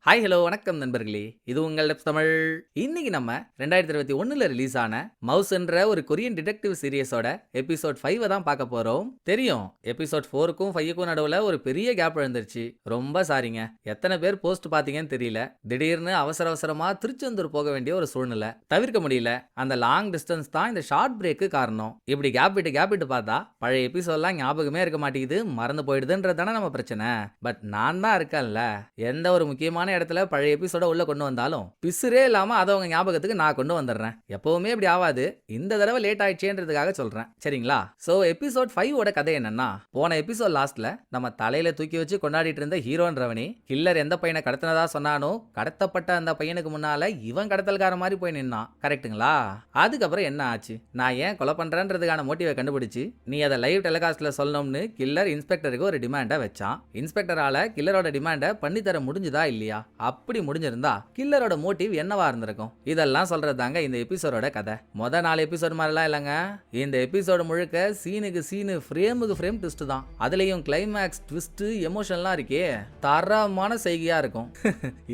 Hi hello வணக்கம் நண்பர்களே. இது உங்கள் டெப்ஸ் தமிழ். இன்னைக்கு நம்ம 2021ல ரிலீஸ் ஆன மவுஸ்ன்ற ஒரு கொரியன் டிடெக்டிவ் சீரிஸோட எபிசோட் 5 தான் பார்க்க போறோம். தெரியும் எபிசோட் 4க்கும் 5க்கும் நடுவுல ஒரு பெரிய கேப் விழுந்துருச்சு. ரொம்ப சாரிங்க. எத்தனை பேர் போஸ்ட் பார்த்தீங்கன்னு தெரியல. திடீர்னு அவசர அவசரமா திருச்செந்தூர் போக வேண்டிய ஒரு சூழ்நிலை. தவிர்க்க முடியல. அந்த லாங் டிஸ்டன்ஸ் தான் இந்த ஷார்ட் பிரேக்கு காரணம். இப்படி கேப் விட்டு பார்த்தா பழைய எபிசோட்லாம் ஞாபகமே இருக்க மாட்டேங்குது, மறந்து போயிடுதுன்றது தானே நம்ம பிரச்சனை. பட் நான் தான் இருக்கேன்ல, எந்த ஒரு முக்கியமான இடத்துல பழைய எபிசோட உள்ள கொண்டு வந்தாலும் பிசுரே இல்லாம அதை உங்க ஞாபகத்துக்கு நான் கொண்டு வந்துடுறேன். எப்பவுமே இப்படி ஆகாது, இந்த தடவை லேட் ஆயிடுச்சேன்றதுக்காக சொல்றேன், சரிங்களா? சோ எபிசோட் 5 ஓட கதை என்னன்னா, போன எபிசோட் லாஸ்ட்ல நம்ம தலையில தூக்கி வச்சு கொண்டாடிட்டு இருந்த ஹீரோன்றவனே கில்லர் எந்த பையனை கடத்தினதா சொன்னானோ கடத்தப்பட்ட அந்த பையனுக்கு முன்னால இவன் கடத்தல்கார மாதிரி போய் நின்னான், கரெக்ட்டுங்களா? அதுக்கப்புறம் என்ன ஆச்சு, நான் ஏன் கொலை பண்றேன்றதுக்கான மோட்டிவை கண்டுபிடிச்சு நீ அதை லைவ் டெலிகாஸ்ட்ல சொல்லணும்னு கில்லர் இன்ஸ்பெக்டருக்கு ஒரு டிமாண்டை வச்சான். இன்ஸ்பெக்டரால கில்லரோட டிமாண்டை பண்ணித்தர முடிஞ்சுதா இல்லையா? அப்படி முடிஞ்சிருந்தா கில்லரோட மோட்டிவ் என்னவா இருந்திருக்கும்? இதெல்லாம் சொல்றது தாங்க இந்த எபிசோடோட கதை. மொத 4 எபிசோட் மாதிரிலாம் இல்லைங்க. இந்த எபிசோடு முழுக்க சீனுக்கு சீனு, ஃப்ரேமுக்கு ஃப்ரேம் ட்விஸ்ட் தான். அதுலயும் கிளைமேக்ஸ் ட்விஸ்ட், எமோஷன்லாம் இருக்கே, தரமான செய்கையா இருக்கும்.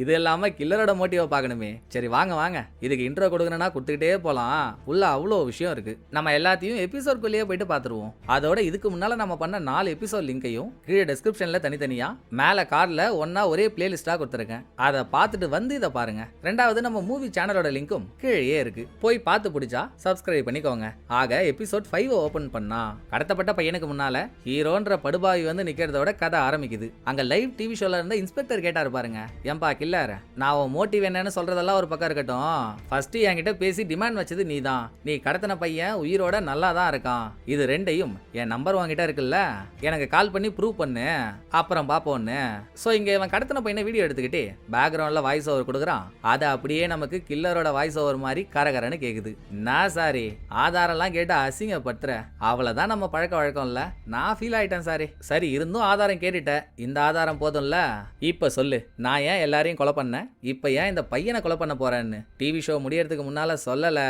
இது இல்லாம கில்லரோட மோட்டிவை பார்க்கணுமே. சரி வாங்க வாங்க, இதுக்கு இன்ட்ரோ கொடுக்கணும்னா கொடுத்துக்கிட்டே போலாம். உள்ள அவ்வளோ விஷயம் இருக்கு. நம்ம எல்லாத்தையும் எபிசோட்குள்ளேயே போயிட்டு பார்த்துருவோம். அதோட இதுக்கு முன்னால நம்ம பண்ண 4 எபிசோட் லிங்கையும் கீழே டிஸ்கிரிப்ஷன்ல தனித்தனியா மேல கார்ல ஒன்னா ஒரே பிளேலிஸ்டா கொடுத்துருக்கேன். அதை பார்த்துட்டு வந்து இதை பாருங்க. ரெண்டாவது நம்ம மூவி சேனலோட லிங்கும் கீழே இருக்கு, போய் பார்த்து பிடிச்சா சப்ஸ்கிரைப் பண்ணிக்கோங்க. ஆக எபிசோட் 5 ஓபன் பண்ணா கடத்தப்பட்ட பையனுக்கு முன்னால ஹீரோன்ற படுபாவி வந்து நிக்கிறதோட கதை ஆரம்பிக்குது. அங்க லைவ் டிவி ஷோல இருந்த இன்ஸ்பெக்டர் கேட்டாரு பாருங்க, ஏன்பா கில்லர், நான் உன் மோட்டிவ் என்னன்னு சொல்றதெல்லாம் ஒரு பக்கம் இருக்கட்டும், ஃபர்ஸ்ட் என்கிட்ட பேசி டிமாண்ட் வச்சது நீ தான். நீ கடத்தின பையன் உயிரோட நல்லா தான் இருக்கான். இது ரெண்டையும் என் நம்பர் வாங்கிட்ட இருக்குல்ல, எனக்கு கால் பண்ணி ப்ரூவ் பண்ணு, அப்புறம் பாப்போன்னு. சோ இங்க இவன் கடத்தின பையனை வீடியோ எடுத்துக்கிட்டு பேக்ரவுண்ட்ல வாய்ஸ் ஓவர் கொடுக்குறான். அது அப்படியே நமக்கு கில்லரோட வாய்ஸ் ஓவர் மாதிரி கரகரன்னு கேக்குது. நான் சாரி, ஆதாரம்லாம் கேட்டு அசிங்கப்படுத்துற, அவ்வளவுதான் நம்ம பழக்க வழக்கம் இல்ல. நான் ஃபீல் ஆயிட்டேன் சாரி. சரி இருந்தும் ஆதாரம் கேட்டுட்ட, இந்த ஆதாரம் போதும்ல. இப்ப சொல்லு, நான் ஏன் எல்லாரையும் கொலை பண்ணேன், இப்ப ஏன் இந்த பையனை கொலை பண்ண போறேன்னு டிவி ஷோ முடியறதுக்கு முன்னால சொல்லல.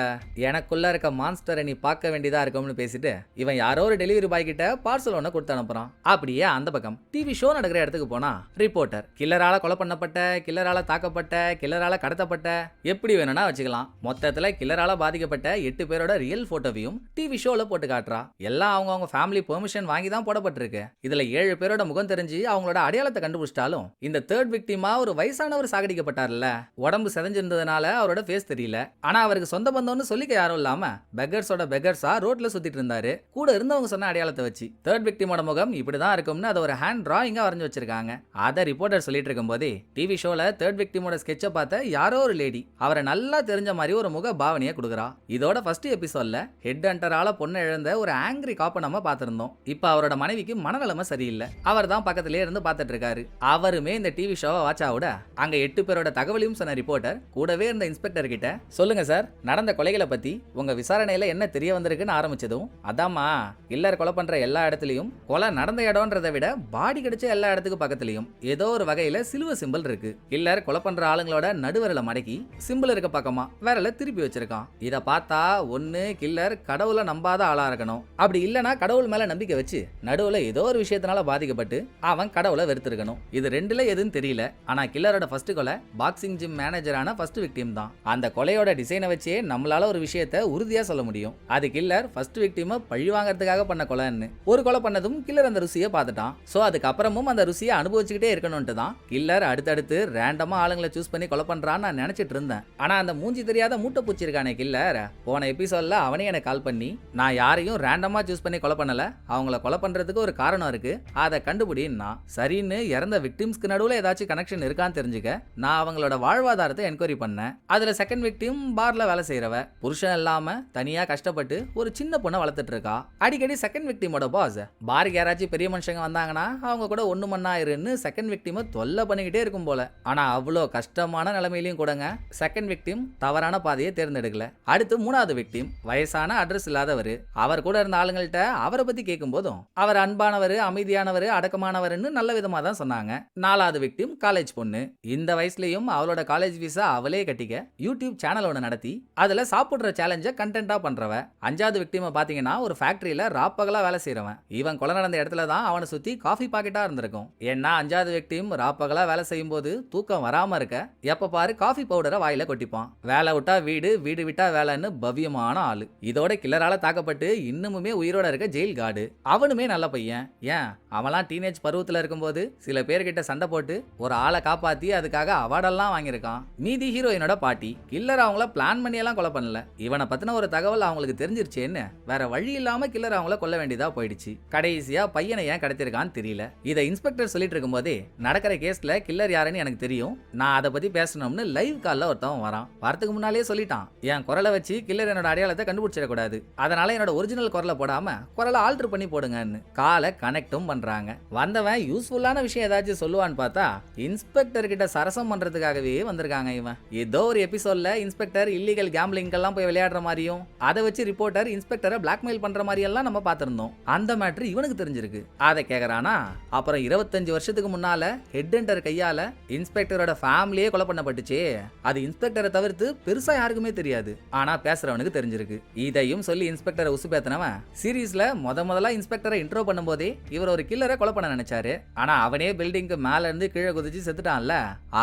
எனக்குள்ள இருக்க மான்ஸ்டரை நீ பார்க்க வேண்டியதா இருக்கும்னு பேசிட்டு இவன் யாரோ ஒரு டெலிவரி பாய் கிட்ட பார்சல் ஒன்று கொடுத்து அனுப்புறான். அப்படியே அந்த பக்கம் டிவி ஷோ நடக்கிற இடத்துக்கு போனா ரிப்போர்ட்டர் கில்லரால கொலை பண்ணப்பட்ட, கில்லரால தாக்கப்பட்ட, கில்லரால கடத்தப்பட்ட, எப்படி வேணும்னா வச்சுக்கலாம். மொத்தத்துல கில்லரால பாதிக்கப்பட்ட 8 பேரோட ரியல் போட்டோவையும் டிவி ஷோல போட்டு காட்டுறா. எல்லாம் அவங்க ஃபேமிலி பெர்மிஷன் வாங்கி தான் போடப்பட்டிருக்கு. இதுல 7 பேரோட முகம் தெரிஞ்சு அவங்களோட அடையாளத்தை கண்டுபிடிச்சிட்டாலும் இந்த தேர்ட் விக்டிமா ஒரு வயசானவர் சாகடிக்கப்பட்டார்ல, உடம்பு செதஞ்சிருந்ததுனால அவரோட ஃபேஸ் தெரியல. ஆனா அவருக்கு சொந்த பந்தம்னு சொல்லிக்க யாரும் இல்லாம பெக்கர்ஸோட பெக்கர்ஸா ரோட்ல சுத்திட்டு இருந்தாரு. கூட இருந்தவங்க சொன்ன அடையாளத்தை வச்சு தேர்ட் விக்டிமோட முகம் இப்படிதான் இருக்கும்னு அதை ஒரு ஹேண்ட் டிராயிங்கா வரைஞ்சு வச்சிருக்காங்க. அதை ரிப்போர்ட்டர் சொல்லிட்டு இருக்கும் போதே டிவி ஷோல தேர்ட் விக்டிமோட ஸ்கெட்சை பார்த்த யாரோ ஒரு லேடி அவரை நல்லா தெரிஞ்ச மாதிரி ஒரு முக பாவனையை கொடுக்குறா. இதோட ஃபர்ஸ்ட் எபிசோட்ல ஹெட் ஹண்டரால பொண்ணை இழந்த ஒரு ஆங்கிரி காப்பை நம்ம பார்த்திருந்தோம். இப்ப அவரோட மனைவிக்கு மனநலமை சரியில்லை. அவர் தான் பக்கத்திலே இருந்து பார்த்துட்டு இருக்காரு. அவருமே இந்த டிவி ஷோவை வாட்சா விட அங்க 8 பேரோட தகவலையும் சொன்ன ரிப்போர்ட்டர் கூடவே இருந்த இன்ஸ்பெக்டர் கிட்ட, சொல்லுங்க சார், நடந்த கொலைகளை பத்தி உங்க விசாரணையில என்ன தெரிய வந்திருக்குன்னு ஆரம்பிச்சதும், அதாமா கில்லர் கொலை பண்ற எல்லா இடத்துலயும் கொலை நடந்த இடம்ன்றதை விட பாடி கிடைச்ச எல்லா இடத்துக்கு பக்கத்துலயும் ஏதோ ஒரு வகையில சிலுவை சிம்பிள் இருக்கு. கில்லர் கொலை பண்ற ஆளுங்களோட நடுவரல மடக்கி சிம்பிள் இருக்க பக்கமா விரல திருப்பி வச்சிருக்கான். இத பார்த்தா ஒண்ணு கில்லர் கடவுளை நம்பாத ஆளா இருக்கணும், அப்படி இல்லனா கடவுள் மேல நம்பிக்கை வச்சு நடுவுல ஏதோ ஒரு விஷயத்தினால பாதிக்கப்பட்டு அவன் கடவுளை வெறுத்திருக்கணும். இது ரெண்டுல எதுன்னு தெரியல. ஆனா கில்லரோட ஃபர்ஸ்ட் கொலை பாக்ஸிங் ஜிம் மேனேஜரான ஃபர்ஸ்ட் விக்டிம் தான். அந்த கொலையோட டிசைனை வச்சே நம்மளால ஒரு விஷயத்தை உறுதியா சொல்ல முடியும், அது கில்லர் ஃபர்ஸ்ட் விக்டிமை பழி வாங்கறதுக்காக பண்ண கொலைன்னு. ஒரு கொலை பண்ணதும் கில்லர் அந்த ருசியை பார்த்துட்டான். சோ அதுக்கப்புறமும் அந்த ருசியை அனுபவிச்சுக்கிட்டே இருக்கணும்ட்டு தான் கில்லர் அடுத்தடுத்து ரேண்டமா ஆளுங்களை சூஸ் பண்ணி கொலை பண்றான்னு நான் நினைச்சிட்டு இருந்தேன். ஆனா அந்த மூஞ்சி தெரியாத மூட்டை பூச்சி இருக்கானே கில்லர், போன எபிசோட்ல அவனே எனக்கு கால் பண்ணி, நான் யாரையும் ரேண்டமா சூஸ் பண்ணி கொலை பண்ணல, அவங்கள கொலை பண்றதுக்கு ஒரு காரணம் இருக்கு, அதை கண்டுபிடின்னா சரின்னு இறந்த விக்டிம்ஸ்க்கு நடுவுல ஏதாச்சும் கனெக்ஷன் இருக்கான்னு தெரிஞ்சுக்க நான் அவங்களோட வாழ்வாதாரத்தை என்கொயரி பண்ணேன். அதுல செகண்ட் விக்டிம் பார்ல வேலை செய்யறவ, புருஷன் இல்லாம தனியா கஷ்டப்பட்டு ஒரு சின்ன பொண்ணை வளர்த்துட்டு இருக்கா. அடிக்கடி செகண்ட் விக்டிமோட பாஸ் பாருக்கு யாராச்சும் பெரிய மனுஷங்க வந்தாங்கன்னா அவங்க கூட ஒண்ணு மண்ணாயிருன்னு செகண்ட் விக்டிமை தொல்லை பண்ணிக்கிட்டே இருக்கும் போல. ஆனா அவ்வளோ கஷ்டமான நிலைமையிலையும் கூடங்க செகண்ட் விக்டிம் தவறான பாதையை தேர்ந்தெடுக்கல. அடுத்து மூணாவது விக்டிம் வயசான அட்ரஸ் இல்லாதவர். அவர் கூட இருந்த ஆளுங்கள்ட்ட அவரை பத்தி கேட்கும் போதும் அவர் அன்பானவர், அமைதியானவர், அடக்கமானவர்னு நல்ல விதமா தான் சொன்னாங்க. நாலாவது விக்டிம் காலேஜ் பொண்ணு. இந்த வயசுலயும் அவளோட காலேஜ் விசா அவளே கட்டிக்க யூடியூப் சேனல் ஒன்று நடத்தி அதுல சாப்பிடுற சேலஞ்ச கண்டென்ட்டா பண்றவ. அஞ்சாவது விக்டிமை பாத்தீங்கன்னா ஒரு ஃபேக்டரியில ராப்பகலா வேலை செய்யறவன். இவன் கொலை நடந்த இடத்துல தான் அவனை சுத்தி காஃபி பாக்கெட்டா இருந்திருக்கும். ஏன்னா அஞ்சாவது விக்டிம் ராப்பகலா வேலை செய்யும் போது போது தூக்கம் வராம இருக்க எப்ப பாரு காஃபி பவுடரை வாயில கொட்டிப்பான். வேலை விட்டா வீடு, வீடு விட்டா வேலைன்னு பவ்யமான ஆளு. இதோட கில்லரால தாக்கப்பட்டு இன்னுமுமே உயிரோட இருக்க ஜெயில் கார்டு. அவனுமே நல்ல பையன். ஏன் அவன்லாம் டீனேஜ் பருவத்துல இருக்கும்போது சில பேர்கிட்ட சண்டை போட்டு ஒரு ஆளை காப்பாத்தி அதுக்காக அவார்டெல்லாம் வாங்கியிருக்கான். மீதி ஹீரோயினோட பாட்டி. கில்லர் அவங்கள பிளான் பண்ணி எல்லாம் கொலை பண்ணல. இவனை பத்தின ஒரு தகவல் அவங்களுக்கு தெரிஞ்சிருச்சேன்னு வேற வழி இல்லாம கில்லர் அவங்கள கொல்ல வேண்டியதா போயிடுச்சு. கடைசியா பையனை ஏன் கடத்திருக்கான்னு தெரியல. இதை இன்ஸ்பெக்டர் சொல்லிட்டு இருக்கும்போதே நடக்கிற கேஸ்ல கில்லர் யாருன்னு எனக்கு தெரியும், நான் அதை பத்தி பேசணும்னு லைவ் கால்ல ஒருத்தவன் வரான். வரதுக்கு முன்னாலே சொல்லிட்டான், என் குரலை வச்சு கில்லர் என்னோட அடையாளத்தை கண்டுபிடிச்சிடக்கூடாது, அதனால என்னோட ஒரிஜினல் குரலை போடாம குரலை ஆல்டர் பண்ணி போடுங்கன்னு காலை கனெக்டும் பண்றாங்க. வந்தவன் யூஸ்ஃபுல்லான விஷயம் ஏதாச்சும் சொல்லுவான்னு பார்த்தா இன்ஸ்பெக்டர் கிட்ட சரசம் பண்றதுக்காகவே வந்திருக்காங்க. இவன் ஏதோ ஒரு எபிசோட்ல இன்ஸ்பெக்டர் இல்லீகல் கேம்பிளிங் எல்லாம் போய் விளையாடுற மாதிரியும் அதை வச்சு ரிப்போர்ட்டர் இன்ஸ்பெக்டரை பிளாக்மெயில் பண்ற மாதிரி எல்லாம் நம்ம பார்த்திருந்தோம். அந்த மேட்ரு இவனுக்கு தெரிஞ்சிருக்கு. அதை கேக்குறானா, அப்புறம் 25 வருஷத்துக்கு முன்னால ஹெட் ஹண்டர் கையால இன்ஸ்பெக்டரோட ஃபேமிலியே கொலை பண்ணப்பட்டுச்சு. அது இன்ஸ்பெக்டரை தவிர்த்து பெருசா யாருக்குமே தெரியாது, ஆனா பேசுறவனுக்கு தெரிஞ்சிருக்கு. இதையும் சொல்லி இன்ஸ்பெக்டரை உசுப்பேத்தனவன் சீரீஸ்ல முதல்ல இன்ஸ்பெக்டரை இன்ட்ரோ பண்ணும்போதே இவர் ஒரு கில்லரை கொலை பண்ண நினைச்சாரு. ஆனா அவனே பில்டிங்க்கு மேல இருந்து கீழே குதிச்சு செத்துட்டான்ல.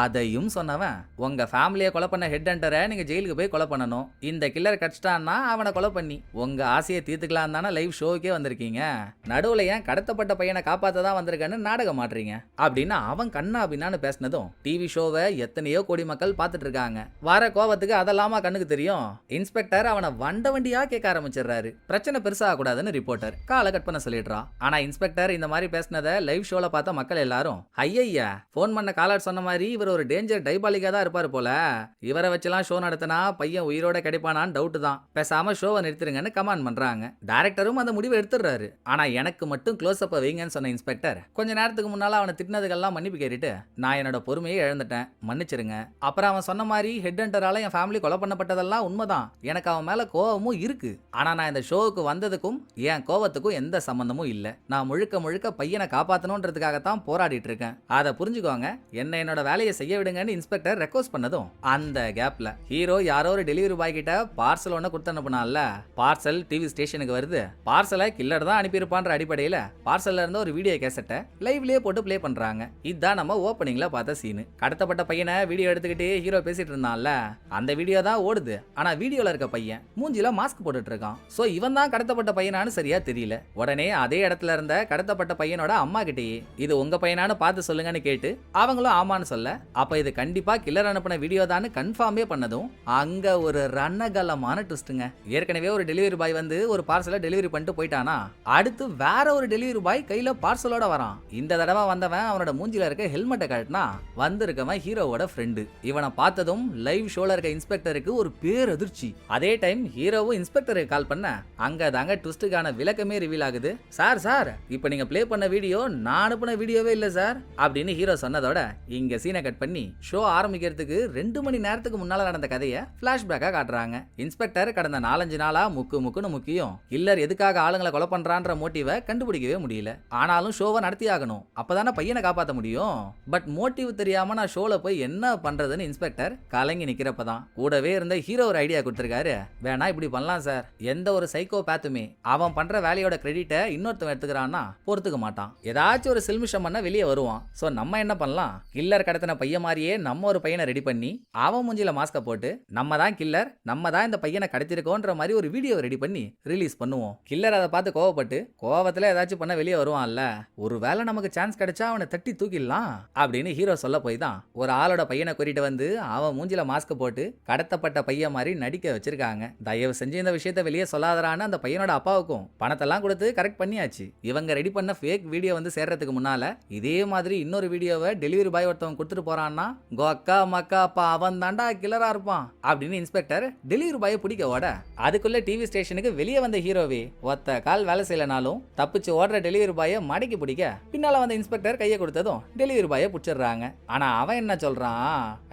அதையும் சொன்னவன், உங்க ஃபேமிலியை கொலை பண்ண ஹெட் ஹண்டரை நீங்க ஜெயிலுக்கு போய் கொலை பண்ணணும், இந்த கில்லர் கடிச்சிட்டான்னா அவனை கொலை பண்ணி உங்க ஆசையை தீர்த்துக்கலாம் தானே லைவ் ஷோக்கே வந்திருக்கீங்க, நடுவுல ஏன் கடத்தப்பட்ட பையனை காப்பாத்ததான் வந்திருக்கேன்னு நாடகம் மாட்டுறீங்க அப்படின்னு அவன் கண்ணா பின்னான்னு பேசினதும் டிவி ஷோவை எத்தனையோ கோடி மக்கள் பார்த்துட்டு இருக்காங்க. வர கோவத்துக்கு அதெல்லாமா கண்ணுக்கு தெரியும். இன்ஸ்பெக்டர் அவனை வண்ட வண்டியா கேட்க ஆரம்பிச்சிடுறாரு. பிரச்சனை பெருசாக கூடாதுன்னு ரிப்போர்ட்டர் காலை கட் பண்ண சொல்லிடுறான். ஆனா இன்ஸ்பெக்டர் இந்த மாதிரி பேசினதை லைவ் ஷோல பார்த்த மக்கள் எல்லாரும், ஐயா போன் பண்ண காலர் சொன்ன மாதிரி இவர் ஒரு டேஞ்சர் டைபாலிக்கா தான் இருப்பாரு போல, இவரை வச்செல்லாம் ஷோ நடத்தினா பையன் உயிரோட கிடைப்பானான்னு டவுட் தான், பேசாம ஷோவை நிறுத்திருங்கன்னு கமாண்ட் பண்றாங்க. டைரக்டரும் அந்த முடிவை எடுத்துடுறாரு. ஆனா எனக்கு மட்டும் க்ளோஸ் அப் வைங்கன்னு சொன்ன இன்ஸ்பெக்டர் கொஞ்ச நேரத்துக்கு முன்னால அவனை திட்டினதுக்கெல்லாம் மன்னிப்பு கேட்டுட்டு, நான் என்னோட பொறுமையை இழந்துட்டேன், மன்னிச்சிருங்க. அப்புறம் அவன் சொன்ன மாதிரி ஹெட் ஹண்டரால என் ஃபேமிலி கொலை பண்ணப்பட்டதெல்லாம் உண்மைதான், எனக்கு அவன் மேல கோவமும் இருக்கு, ஆனா நான் இந்த ஷோவுக்கு வந்ததுக்கும் என் கோவத்துக்கும் எந்த சம்பந்தமும் இல்ல, நான் முழுக்க முழுக்க பையனை காப்பாத்தணும்ன்றதுக்காகத்தான் போராடிட்டு இருக்கேன், அதை புரிஞ்சுக்கோங்க, என்னோட வேலையை செய்ய விடுங்கன்னு இன்ஸ்பெக்டர் ரெக்வஸ்ட் பண்ணதும் அந்த கேப்ல ஹீரோ யாரோ ஒரு டெலிவரி பாய் கிட்ட பார்சல் ஒன்று கொடுத்து அனுப்புனால. பார்சல் டிவி ஸ்டேஷனுக்கு வருது. பார்சலை கில்லர் தான் அனுப்பியிருப்பான்ற அடிப்படையில் பார்சல்ல இருந்த ஒரு வீடியோ கேசட்டை லைவ்லயே போட்டு பிளே பண்றாங்க. இதுதான் நம்ம ஓப்பனிங்ல பார்த்த சீனு. கடத்தப்பட்ட பையனை வீடியோ எடுத்துக்கிட்டே ஹீரோ பேசிட்டு இருந்தான்ல, அந்த வீடியோ தான் ஓடுது. ஆனா வீடியோல இருக்க பையன் மூஞ்சில மாஸ்க் போட்டுட்டு இருக்கான். சோ இவன் தான் கடத்தப்பட்ட பையனானு சரியா தெரியல. உடனே அதே இடத்துல இருந்த கடத்தப்பட்ட பையனோட அம்மா கிட்டேயே இது உங்க பையனானு பார்த்து சொல்லுங்கன்னு கேட்டு அவங்களும் ஆமான்னு சொல்ல, அப்ப இது கண்டிப்பா கில்லர் அனுப்பின வீடியோ தான் கன்ஃபார்மே பண்ணதும் அங்க ஒரு ரணகலமான ட்விஸ்ட்டுங்க. ஏற்கனவே ஒரு டெலிவரி பாய் வந்து ஒரு பார்சலை டெலிவரி பண்ணிட்டு போயிட்டானா, அடுத்து வேற ஒரு டெலிவரி பாய் கையில பார்சலோட வரான். இந்த தடவை வந்தவன் அவனோட மூஞ்சில இருக்க ஹெல்மெட்டை கட்டினா வந்திருக்கவன் ஹீரோவோட ஃப்ரெண்டு. இவனை பார்த்ததும் லைவ் ஷோல இருக்க இன்ஸ்பெக்டருக்கு ஒரு பேரதிர்ச்சி. அதே டைம் ஹீரோவும் இன்ஸ்பெக்டருக்கு கால் பண்ண அங்க தாங்க ட்விஸ்டுக்கான விளக்கமே ரிவீல் ஆகுது. சார் இப்போ நீங்க ப்ளே பண்ண வீடியோ நான் அனுப்பின வீடியோவே இல்ல சார் அப்படின்னு ஹீரோ சொன்னதோட இங்க சீனை கட் பண்ணி ஷோ ஆரம்பிக்கிறதுக்கு 2 மணி நேரத்துக்கு முன்னால நடந்த கதையை பிளாஷ்பேக்கா காட்டுறாங்க. இன்ஸ்பெக்டர் கடந்த 4-5 நாளா முக்குன்னு முக்கியம் கில்லர் எதுக்காக ஆளுங்களை கொலை பண்றான்ற மோட்டிவை கண்டுபிடிக்கவே முடியல. ஆனாலும் ஷோவை நடத்தி ஆகணும், அப்பதானே பையனை காப்பாற்ற முடியும். பட் மோட்டிவ் தெரியாம நான் ஷோல போய் என்ன பண்றதுன்னு இன்ஸ்பெக்டர் கலங்கி நிக்கிறப்பதான் கூடவே இருந்த ஹீரோ ஒரு ஐடியா கொடுத்திருக்காரு. வேணா இப்படி பண்ணலாம் சார், எந்த ஒரு சைக்கோ பேத்துமே அவன் பண்ற வேலையோட கிரெடிட்டை இன்னொருத்தவன் எடுத்துக்கிறான்னா பொறுத்துக்க மாட்டான், ஏதாச்சும் ஒரு சில்மிஷம் பண்ண வெளியே வருவான். சோ நம்ம என்ன பண்ணலாம், கில்லர் கடத்தின பையன் மாதிரியே நம்ம ஒரு பையனை ரெடி பண்ணி அவன் மூஞ்சில மாஸ்க போட்டு நம்ம தான் கில்லர், நம்ம தான் இந்த பையனை கடத்திருக்கோன்ற மாதிரி ஒரு வீடியோ ரெடி பண்ணி ரிலீஸ் பண்ணுவோம். கில்லர் அதை பார்த்து கோவப்பட்டு கோவத்துல ஏதாச்சும் பண்ண வெளியே வருவான்ல, ஒரு வேளை நமக்கு சான்ஸ் கிடைச்சா அவனை தட்டி தூக்கிடலாம் அப்படின்னு ஹீரோ சொல்ல போய் தான் ஒரு ஆளோட பையனை கூட்டிட்டு வந்து அவன் மூஞ்சில மாஸ்க் போட்டு கடத்தப்பட்ட பையன் மாதிரி நடிக்க வச்சிருக்காங்க. தயவு செஞ்சு இந்த விஷயத்த வெளியே சொல்லாதரான்னு அந்த பையனோட அப்பாவுக்கும் பணத்தெல்லாம் கொடுத்து கரெக்ட் பண்ணியாச்சு. இவங்க ரெடி பண்ண ஃபேக் வீடியோ வந்து சேர்றதுக்கு முன்னால இதே மாதிரி இன்னொரு வீடியோவை டெலிவரி பாய் ஒருத்தவங்க கொடுத்துட்டு போறான்னா, கோ அக்கா மக்கா அப்பா அவன் தாண்டா கில்லரா இருப்பான் அப்படின்னு இன்ஸ்பெக்டர் டெலிவரி பாயை பிடிக்க ஓட, அதுக்குள்ள டிவி ஸ்டேஷனுக்கு வெளியே வந்த ஹீரோவே ஒத்த கால் வேலை செய்யலனாலும் தப்பிச்சு ஓடுற டெலிவரி பாயை மடக்கி பிடிக்க பின்னால வந்த இன்ஸ்பெக்டர் கையை கொடுத்ததும் டெலிவரி பாயை பிடிச்சிடுறாங்க. ஆனா அவன் என்ன சொல்றான்,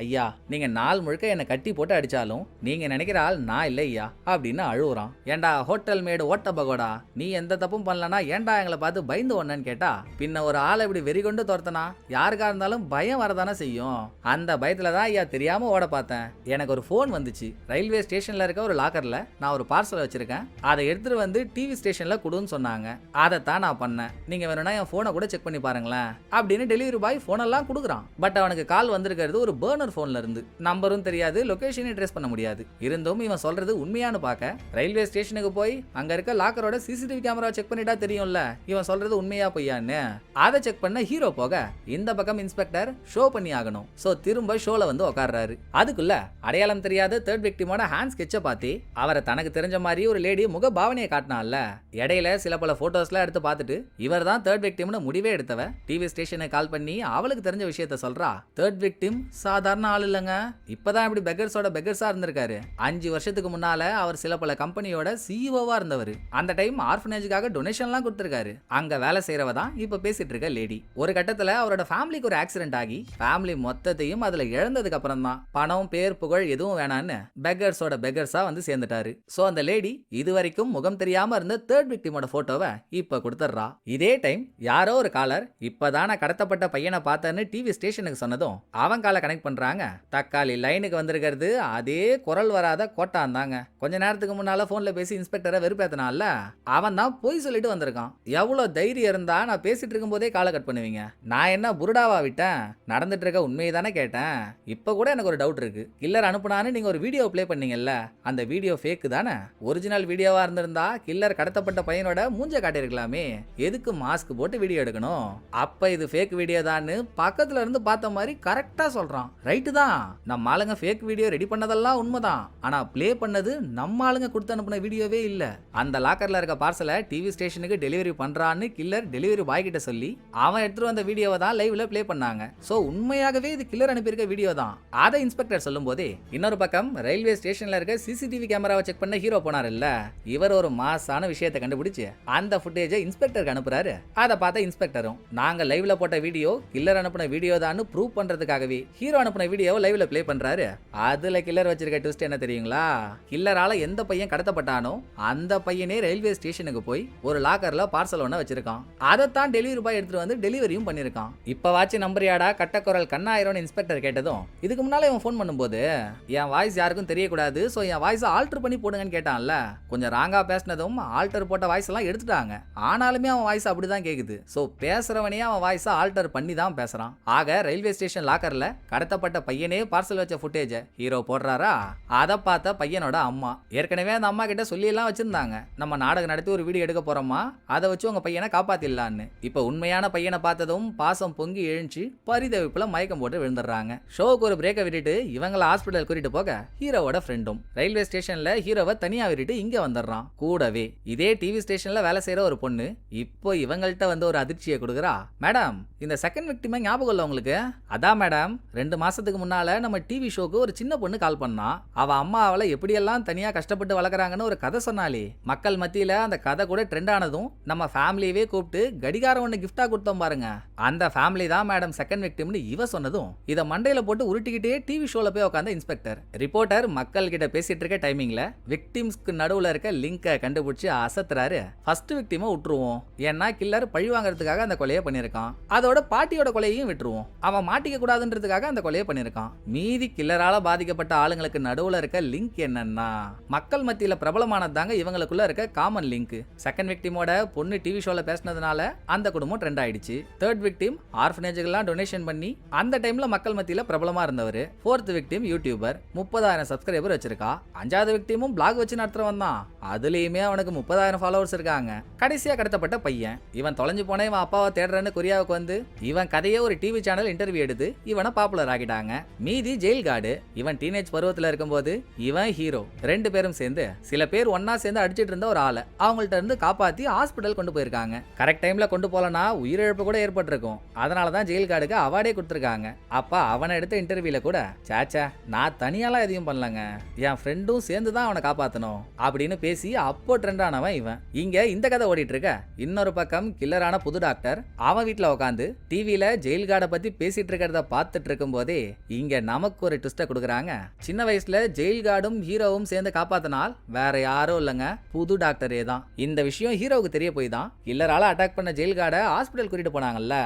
ஐயா நீங்க நாள் முழுக்க என்னை கட்டி போட்டு அடிச்சாலும் நீங்க நினைக்கிற ஆள் நான் இல்லை ஐயா அப்படின்னு அழுவுறான். ஏண்டா ஹோட்டல் மேடு ஓட்ட பகோடா, நீ எந்த தப்பும் பண்ணலனா ஏண்டா எங்களை பார்த்து பயந்து ஒன்னு கேட்டா, பின்ன ஒரு ஆளை இப்படி வெறி கொண்டு துரத்தனா யாருக்கா இருந்தாலும் பயம் வரதானே செய்யும். அந்த பயத்துல தான் ஐயா தெரியாம ஓட பார்த்தேன். எனக்கு ஒரு போன் வந்துச்சு, ரயில்வே ஸ்டேஷன்ல இருக்க ஒரு லாக்கர்ல நான் ஒரு பார்சல் வச்சிருக்கேன், அதை எடுத்துட்டு வந்து டிவி ஸ்டேஷன்ல கொடுன்னு சொன்னாங்க, அதைத்தான் நான் பண்ணேன், நீங்க வேணும்னா என் போனை கூட செக் பண்ணி பாருங்களேன் அப்படின்னு டெலிவரி பாய் போனெல்லாம் கொடுக்குறான். கூப்பிடுறான். பட் அவனுக்கு கால் வந்திருக்கிறது ஒரு பர்னர் போன்ல இருந்து. நம்பரும் தெரியாது, லொகேஷனை ட்ரேஸ் பண்ண முடியாது. இருந்தும் இவன் சொல்றது உண்மையானு பார்க்க ரயில்வே ஸ்டேஷனுக்கு போய் அங்க இருக்க லாக்கரோட சிசிடிவி கேமரா செக் பண்ணிட்டா தெரியும்ல இவன் சொல்றது உண்மையா பொய்யான்னு. அதை செக் பண்ண ஹீரோ போக இந்த பக்கம் இன்ஸ்பெக்டர் ஷோ பண்ணி ஆகணும். சோ திரும்ப ஷோல வந்து உட்கார்றாரு. அதுக்குள்ள அடையாளம் தெரியாத தேர்ட் விக்டிமோட ஹேண்ட் ஸ்கெட்சை பார்த்து அவரை தனக்கு தெரிஞ்ச மாதிரி ஒரு லேடி முக பாவனையை காட்டினால. இடையில சில பல போட்டோஸ்லாம் எடுத்து பார்த்துட்டு இவர் தான் தேர்ட் விக்டிம்னு முடிவே எடுத்தவ டிவி ஸ்டேஷனுக்கு கால் பண்ணி அவளுக்கு தெரிஞ்ச விஷயத்த சொல்றா. தேர்ட் விக்டிம் சாதாரண ஆள் இல்லங்க, இப்பதான் இப்படி பெக்கர்ஸோட பெக்கர்ஸா இருந்திருக்காரு. 5 வருஷத்துக்கு முன்னால அவர் சில பல கம்பெனியோட சிஇஓவா இருந்தவர். அந்த டைம் ஆர்ஃபனேஜுக்காக டொனேஷன்லாம் கொடுத்திருக்காரு. அங்க வேலை செய்யறவ தான் இப்ப பேசிட்டு இருக்க லேடி. ஒரு கட்டத்துல அவரோட ஃபேமிலிக்கு ஒரு ஆக்சிடென்ட் ஆகி ஃபேமிலி மொத்தத்தையும் அதுல இழந்ததுக்கு அப்புறம் தான் பணம் பேர் புகழ் எதுவும் வேணான்னு பெக்கர்ஸோட பெக்கர்ஸா வந்து சேர்ந்துட்டாரு. சோ அந்த லேடி இதுவரைக்கும் முகம் தெரியாம இருந்த தேர்ட் விக்டிமோட போட்டோவை இப்ப கொடுத்துறா. இதே டைம் யாரோ ஒரு காலர் இப்பதான கடத்தப்பட்ட பையனை பார்த்தேன்னு டிவி ஸ்டேஷனுக்கு சொன்னதும் அவன் காலை கனெக்ட் பண்றாங்க. தக்காளி லைனுக்கு வந்திருக்கிறது அதே குரல் வராத கோட்டான் தாங்க. கொஞ்ச நேரத்துக்கு முன்னால போன்ல பேசி இன்ஸ்பெக்டரை வெறுப்பேத்தனால அவன் தான் போய் சொல்லிட்டு வந்திருக்கான். எவ்வளவு தைரியம் இருந்தா நான் பேசிட்டு இருக்கும் போதே காலை கட் பண்ணுவீங்க? நான் என்ன புருடாவா விட்டேன்? நடந்துட்டு இருக்க உண்மையை தானே கேட்டேன். இப்ப கூட எனக்கு ஒரு டவுட் இருக்கு. கில்லர் அனுப்புனான்னு நீங்க ஒரு வீடியோ பிளே பண்ணீங்கல்ல, அந்த வீடியோ ஃபேக் தானே? ஒரிஜினல் வீடியோவா இருந்திருந்தா கில்லர் கடத்தப்பட்ட பையனோட மூஞ்ச காட்டியிருக்கலாமே, எதுக்கு மாஸ்க் போட்டு வீடியோ எடுக்கணும்? அப்ப இது ஃபேக் வீடியோ தான்னு பக்கத்துல இருந்து பார்த்த மாதிரி கரெக்டா சொல்றான். ரைட்டு தான், நம்ம ஆளுங்க ஃபேக் வீடியோ ரெடி பண்ணதெல்லாம் உண்மைதான். ஆனா பிளே பண்ணது நம்ம ஆளுங்க கொடுத்து அனுப்பின வீடியோவே இல்ல. அந்த லாக்கர்ல இருக்க பார்சலை டிவி ஸ்டேஷனுக்கு டெலிவரி பண்றான்னு கில்லர் டெலிவரி பாய் கிட்ட சொல்லி அவன் எடுத்துட்டு வந்த வீடியோவை தான் லைவ்ல பிளே பண்ணாங்க. சோ உண்மையாகவே இது கில்லர் அனுப்பியிருக்க வீடியோ தான். அதை இன்ஸ்பெக்டர் சொல்லும் போதே இன்னொரு பக்கம் ரயில்வே ஸ்டேஷன்ல இருக்க சிசிடிவி கேமராவை செக் பண்ண ஹீரோ போனார் இல்ல, இவர் ஒரு மாசான விஷயத்தை கண்டுபிடிச்சு அந்த ஃபுட்டேஜை இன்ஸ்பெக்டருக்கு அனுப்புறாரு. அதை பார்த்த இன்ஸ்பெக்டரும் நாங்க லைவ்ல போட்ட வீடியோ கில்லர் அனுப்பின வீடியோ தான் ப்ரூவ் பண்றதுக்காகவே ஹீரோ அனுப்பின வீடியோவை லைவ்ல பிளே பண்றாரு. அதுல கில்லர் வச்சிருக்க ட்விஸ்ட் என்ன தெரியுங்களா? கில்லரால எந்த பையன் கடத்தப்பட்டானோ அந்த பையனே ரயில்வே ஸ்டேஷனுக்கு போய் ஒரு லாக்கர்ல பார்சல் ஒண்ண வச்சிருக்கான். அதைத்தான் டெலிவரி பாய் எடுத்துட்டு வந்து டெலிவரியும் பண்ணிருக்கான். இப்ப வாட்சி நம்பரியாடா கட்டக்குரல் கண்ணாயிரம் இன்ஸ்பெக்டர் கேட்டதும் இதுக்கு முன்னால இவன் ஃபோன் பண்ணும்போது என் வாய்ஸ் யாருக்கும் தெரியக்கூடாது, சோ என் வாய்ஸ் ஆல்டர் பண்ணி போடுங்கன்னு கேட்டான்ல. கொஞ்சம் ராங்கா பேசினதும் ஆல்டர் போட்ட வாய்ஸ் எல்லாம் எடுத்துட்டாங்க. ஆனாலுமே அவன் வாய்ஸ் அப்படிதான் கேக்குது. சோ பேசுறவனே அவன் வாய்ஸ் ஆல்டர் பண்ணி தான் பேசுறான். ஆக ரயில்வே ஸ்டேஷன் லாக்கர்ல கடத்தப்பட்ட பையனே பார்சல் வச்ச ஃபுட்டேஜ் ஹீரோ போடுறாரா. அதை பார்த்த பையனோட அம்மா ஏற்கனவே அந்த அம்மா கிட்ட சொல்லி எல்லாம் வச்சிருந்தாங்க, நம்ம நாடகம் நடத்தி ஒரு வீடியோ எடுக்க போறோமா, அதை வச்சு உங்க பையனை காப்பாத்திடலான்னு. இப்ப உண்மையான பையனை பார்த்ததும் பாசம் பொங்கி எழுந்து பரிதவிப்புல மயக்கம் போட்டு விழுந்துடுறாங்க. ஷோவுக்கு ஒரு பிரேக்கை விட்டுட்டு இவங்களை ஹாஸ்பிட்டல் கூட்டிட்டு போக ஹீரோவோட ஃப்ரெண்டும் ரயில்வே ஸ்டேஷன்ல ஹீரோவை தனியா விட்டுட்டு இங்க வந்துடுறான். கூடவே இதே டிவி ஸ்டேஷன்ல வேலை செய்யற ஒரு பொண்ணு இப்போ இவங்கள்ட்ட வந்து ஒரு அதிர்ச்சியை கொடுக்குறா. மேடம், இந்த செகண்ட் விக்டிமை ஞாபகம் இல்ல உங்களுக்கு? அதான் மேடம், 2 மாசத்துக்கு முன்னால நம்ம டிவி ஷோக்கு ஒரு சின்ன பொண்ணு கால் பண்ணா. அவ அம்மா அவளை எப்படியெல்லாம் தனியா கஷ்டப்பட்டு வளர்க்குறாங்கன்னு ஒரு கதை சொன்னாலே. மக்கள் மத்தியில அந்த கதை கூட ட்ரெண்ட் ஆனதும் நம்ம ஃபேமிலியவே கூப்பிட்டு கடிகாரம் ஒண்ணு கிஃப்டா கொடுத்தோம் பாருங்க, அந்த ஃபேமிலி தான் மேடம் செகண்ட் விக்டிம்னு இவ சொன்னதும் இதை மண்டையில போட்டு உருட்டிக்கிட்டே டிவி ஷோல போய் உட்கார்ந்த இன்ஸ்பெக்டர் ரிப்போர்ட்டர் மக்கள் கிட்ட பேசிட்டு இருக்க டைமிங்ல விக்டிம்ஸ்க்கு நடுவுல இருக்க லிங்கை கண்டுபிடிச்சு அசத்துறாரு. ஃபர்ஸ்ட் விக்டிமை விட்டுருவோம், ஏன்னா கில்லர் பழி வாங்குறதுக்காக அந்த கொலையை பண்ணிருக்கான். அதோட பாட்டியோட கொலையையும் விட்டுருவோம், அவன் மாட்டிக்க கூடாதுன்றதுக்காக அந்த கொலையை பண்ணிருக்கான். மீதி கில்லரால பாதிக்கப்பட்ட ஆளுங்களுக்கு நடுவுல இருக்க லிங்க் என்னன்னா மக்கள் மத்தியில பிரபலமானது தாங்க இவங்களுக்குள்ள இருக்க காமன் லிங்க். செகண்ட் விக்டிமோட பொண்ணு டிவி ஷோல பேசினதுனால அந்த குடும்பம் ட்ரெண்ட் ஆயிடுச்சு. தேர்ட் விக்டிம் ஆர்ஃபனேஜுக்கெல்லாம் டொனேஷன் பண்ணி அந்த டைம்ல மக்கள் மத்தியில பிரபலமா இருந்தவர். ஃபோர்த் விக்டிம் யூடியூபர், 30,000 சப்ஸ்கிரைபர் வச்சிருக்கா. 5வது விக்டிமும் பிளாக் வச்சு நடத்துறவன் தான், அதுலயுமே அவனுக்கு 30,000 ஃபாலோவர்ஸ் இருக்காங்க. கடைசியா கடத்தப்பட்ட பையன், இவன் தொலைஞ்சு போன இவன் அப்பாவை தேடுறன்னு கொரியாவுக்கு வந்து இவன் கதையை ஒரு டிவி சேனல் இன்டர்வியூ எடுத்து இவனை பாப்புலர் ஆகிட்டாங்க. மீதி ஜெயில் கார்டு, இவன் டீனேஜ் பருவத்துல இருக்கும்போது இவன் ஹீரோ 2 பேரும் சேர்ந்து சில பேர் ஒன்னா சேர்ந்து அடிச்சிட்டு இருந்த ஒரு ஆளை அவங்கள்ட்ட இருந்து காப்பாத்தி ஹாஸ்பிட்டல் கொண்டு போயிருக்காங்க. கரெக்ட் டைம்ல கொண்டு போலனா உயிரிழப்பு கூட ஏற்பட்டிருக்கும். அதனாலதான் ஜெயில் கார்டுக்கு அவார்டே கொடுத்திருக்காங்க. அப்ப அவனை எடுத்த இன்டர்வியூல கூட சாச்சா நான் தனியாலாம் எதையும் பண்ணலங்க, என் ஃப்ரெண்டும் சேர்ந்து தான் அவனை காப்பாத்தணும் அப்படின்னு பேசி அப்போ ட்ரெண்ட் ஆனவன் இவன். இங்க இந்த கதை ஓடிட்டு இருக்க இன்னொரு பக்கம் கில்லரான புது டாக்டர் அவன் வீட்டுல உட்காந்து டிவில ஜெயில் கார்டை பத்தி பேசிட்டு இருக்கிறத பார்த்துட்டு இருக்கும் போதே இங்க நமக்கு ஒரு ட்விஸ்ட கொடுக்குறாங்க. சின்ன வயசுல ஜெயில் கார்டும் ஹீரோவும் சேர்ந்து காப்பாத்தினால் வேற யாரும் இல்லங்க, புது டாக்டரே தான். இந்த விஷயம் ஹீரோவுக்கு தெரிய போய் தான் கில்லரால அட்டாக் பண்ண ஜெயில் கார்டை ஹாஸ்பிட்டல் கூட்டிட்டு போனாங்கல்ல.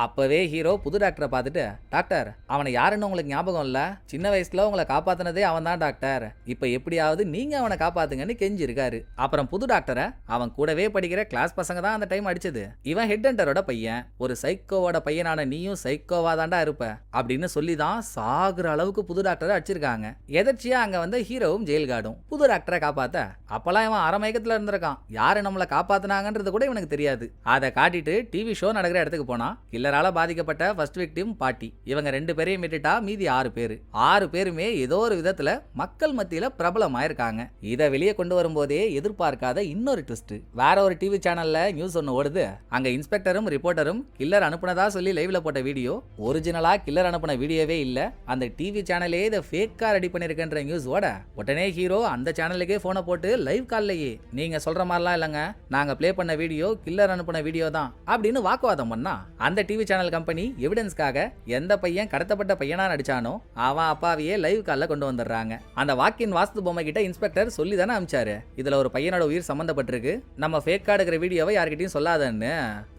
அப்பவே ஹீரோ புது டாக்டரை பார்த்துட்டு, டாக்டர் அவனை யாருன்னு உங்களுக்கு ஞாபகம் இல்ல, சின்ன வயசுல உங்களை காப்பாத்தினதே அவன் தான் டாக்டர், இப்ப எப்படியாவது நீங்க அவனை காப்பாத்துங்கன்னு கெஞ்சி இருக்காரு. அப்புறம் புது டாக்டரை அவன் கூடவே படிக்கிற கிளாஸ் பசங்க தான் அந்த டைம் அடிச்சது. இவன் ஹெட் ஹண்டரோட பையன், ஒரு சைக்கோவோட பையனான நீயும் சைக்கோ சைக்கோவா தாண்டா இருப்ப அப்படின்னு சொல்லி தான் சாகுற அளவுக்கு புது டாக்டரை அடிச்சிருக்காங்க. எதர்ச்சியா அங்க வந்த ஹீரோவும் ஜெயில் கார்டும் புது டாக்டரை காப்பாத்த அப்பெல்லாம் இவன் அரை மயக்கத்துல இருந்திருக்கான். யாரு நம்மளை காப்பாத்தினாங்கன்றது கூட இவனுக்கு தெரியாது. அதை காட்டிட்டு டிவி ஷோ நடக்கிற இடத்துக்கு போனா கில்லரால பாதிக்கப்பட்ட ஃபர்ஸ்ட் விக்டிம் பாட்டி, இவங்க 2 பேரையும் விட்டுட்டா மீதி 6 பேருமே ஏதோ ஒரு விதத்துல மக்கள் மத்தியில பிரபலமாயிருக்காங்க. இதை வெளியே கொண்டு வரும்போதே எதிர்பார்க்காத இன்னொரு ட்விஸ்ட். வேற ஒரு டிவி சேனல்ல நியூஸ் ஒன்னு ஓடுது. அங்க இன்ஸ்பெக்டரும் ரிப்போர்ட்டரும் கில்லர் அனுப்புனதா சொல்லி லைவ்ல போட்ட வீடியோ ஒரிஜினலா கில்லர் அனுப்புன வீடியோவே இல்ல, அந்த டிவி சேனலே இதை ஃபேக்கா ரெடி பண்ணிருக்கன்ற நியூஸ் ஓட உடனே ஹீரோ அந்த சேனலுக்கே போனை போட்டு லைவ் கால்லையே நீங்க சொல்ற மாதிரிலாம் இல்லங்க, நாங்க பிளே பண்ண வீடியோ கில்லர் அனுப்புன வீடியோ தான் அப்படின்னு வாக்குவாதம் பண்ணா அந்த டிவி சேனல் கம்பெனி எவிடன்ஸ்க்காக எந்த பையன் கடத்தப்பட்ட பையனா நடிச்சானோ அவன் அப்பாவையே லைவ் கால்ல கொண்டு வந்துடுறாங்க. அந்த வாக்கின் வாஸ்து பொம்மை கிட்ட இன்ஸ்பெக்டர் சொல்லி தானே அமிச்சாரு, இதுல ஒரு பையனோட உயிர் சம்பந்தப்பட்டிருக்கு, நம்ம ஃபேக்கா எடுக்கிற வீடியோவை யார்கிட்டயும் சொல்லாதன்னு.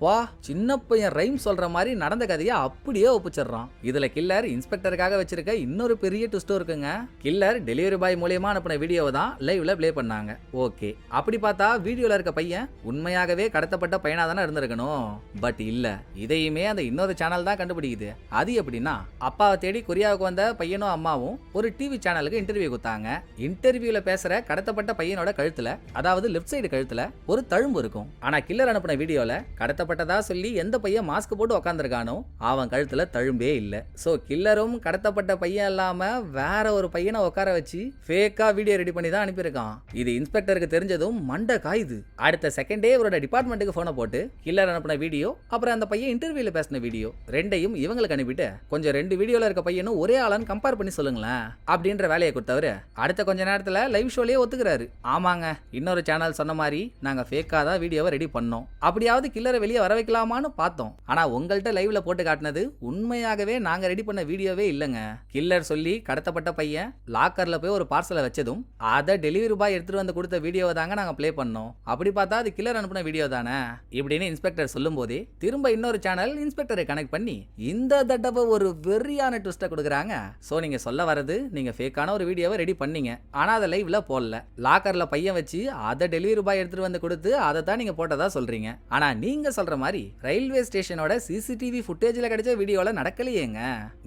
வா, சின்ன பையன் ரைம் சொல்ற மாதிரி நடந்த கதையை அப்படியே ஒப்பிச்சிடுறான். இதுல கில்லர் இன்ஸ்பெக்டருக்காக வச்சிருக்க இன்னொரு பெரிய ட்விஸ்டும் இருக்குங்க. கில்லர் டெலிவரி பாய் மூலமா அனுப்பின வீடியோவை தான் லைவ்ல ப்ளே பண்ணாங்க. ஓகே, அப்படி பார்த்தா வீடியோல இருக்க பையன் உண்மையாகவே கடத்தப்பட்ட பையனா தானே இருந்திருக்கணும். பட் இல்ல, இதையுமே அந்த இன்னொரு சேனல் தான் கண்டுபிடிக்குது. அது எப்படின்னா, அப்பாவை தேடி கொரியாவுக்கு வந்த பையனும் அம்மாவும் ஒரு டிவி சேனலுக்கு இன்டர்வியூ கொடுத்தாங்க. இன்டர்வியூல பேசுற கடத்தப்பட்ட பையனோட கழுத்துல, அதாவது லெஃப்ட் சைடு கழுத்துல ஒரு தழும்பு இருக்கும். ஆனா கில்லர் அனுப்பின வீடியோல கடத்தப்பட்டதா சொல்லி எந்த பையன் மாஸ்க் போட்டு உட்காந்துருக்கானோ அவன் கழுத்துல தழும்பே இல்ல. சோ கில்லரும் கடத்தப்பட்ட பையன் இல்லாம வேற ஒரு பையனை உட்கார வச்சு ஃபேக்கா வீடியோ ரெடி பண்ணி தான் அனுப்பியிருக்கான். இது இன்ஸ்பெக்டருக்கு தெரிஞ்சதும் மண்டை காயுது. அடுத்த செகண்டே இவரோட டிபார்ட்மெண்ட்டுக்கு போனை போட்டு கில்லர் அனுப்பின வீடியோ அப்புறம் அந்த பையன் இன்டர்வியூல பேசின வீடியோ ரெண்டையும் இவங்களுக்கு அனுப்பிட்டு கொஞ்சம் 2 வீடியோல இருக்க பையனும் ஒரே ஆளான்னு கம்பேர் பண்ணி சொல்லுங்களேன் அப்படின்ற வேலையை கொடுத்தவரு அடுத்த கொஞ்ச நேரத்துல லைவ் ஷோலயே ஒத்துக்கிறாரு. ஆமாங்க, இன்னொரு சேனல் சொன்ன மாதிரி நாங்க ஃபேக்கா தான் வீடியோவை ரெடி பண்ணோம், அப்படியாவது கில்லரை வெளியே வர வைக்கலாமான்னு பார்த்தோம். ஆனா உங்கள்கிட்ட லைவ்ல போட்டு காட்டினது உண்மையாகவே நாங்க ரெடி பண்ண வீடியோவே இல்லங்க. கில்லர் சொல்லி கடத்தப்பட்ட பையன் லாக்கர்ல போய் ஒரு பார்சலை வச்சதும் அதை டெலிவரி பாய் எடுத்துட்டு வந்து கொடுத்த வீடியோவை தாங்க நாங்க ப்ளே பண்ணோம். அப்படி பார்த்தா அது கில்லர் அனுப்பின வீடியோ தானே இப்படின்னு இன்ஸ்பெக்டர் சொல்லும் போதே திரும்ப இன்னொரு சேனல் இன்ஸ்பெக்டரை கனெக்ட் பண்ணி இந்த தடவை ஒரு வெறியான ட்விஸ்ட கொடுக்குறாங்க. சோ நீங்க சொல்ல வரது, நீங்க ஃபேக்கான ஒரு வீடியோவை ரெடி பண்ணீங்க, ஆனா அதை லைவ்ல போடல, லாக்கர்ல பையன் வச்சு அதை டெலிவரி பாய் எடுத்துட்டு வந்து கொடுத்து அதை தான் நீங்க போட்டதா சொல்றீங்க. ஆனா நீங்க சொல்ற மாதிரி ரயில்வே ஸ்டேஷனோட சிசிடிவி ஃபுட்டேஜ்ல கிடைச்ச வீடியோல நடக்கலையேங்க.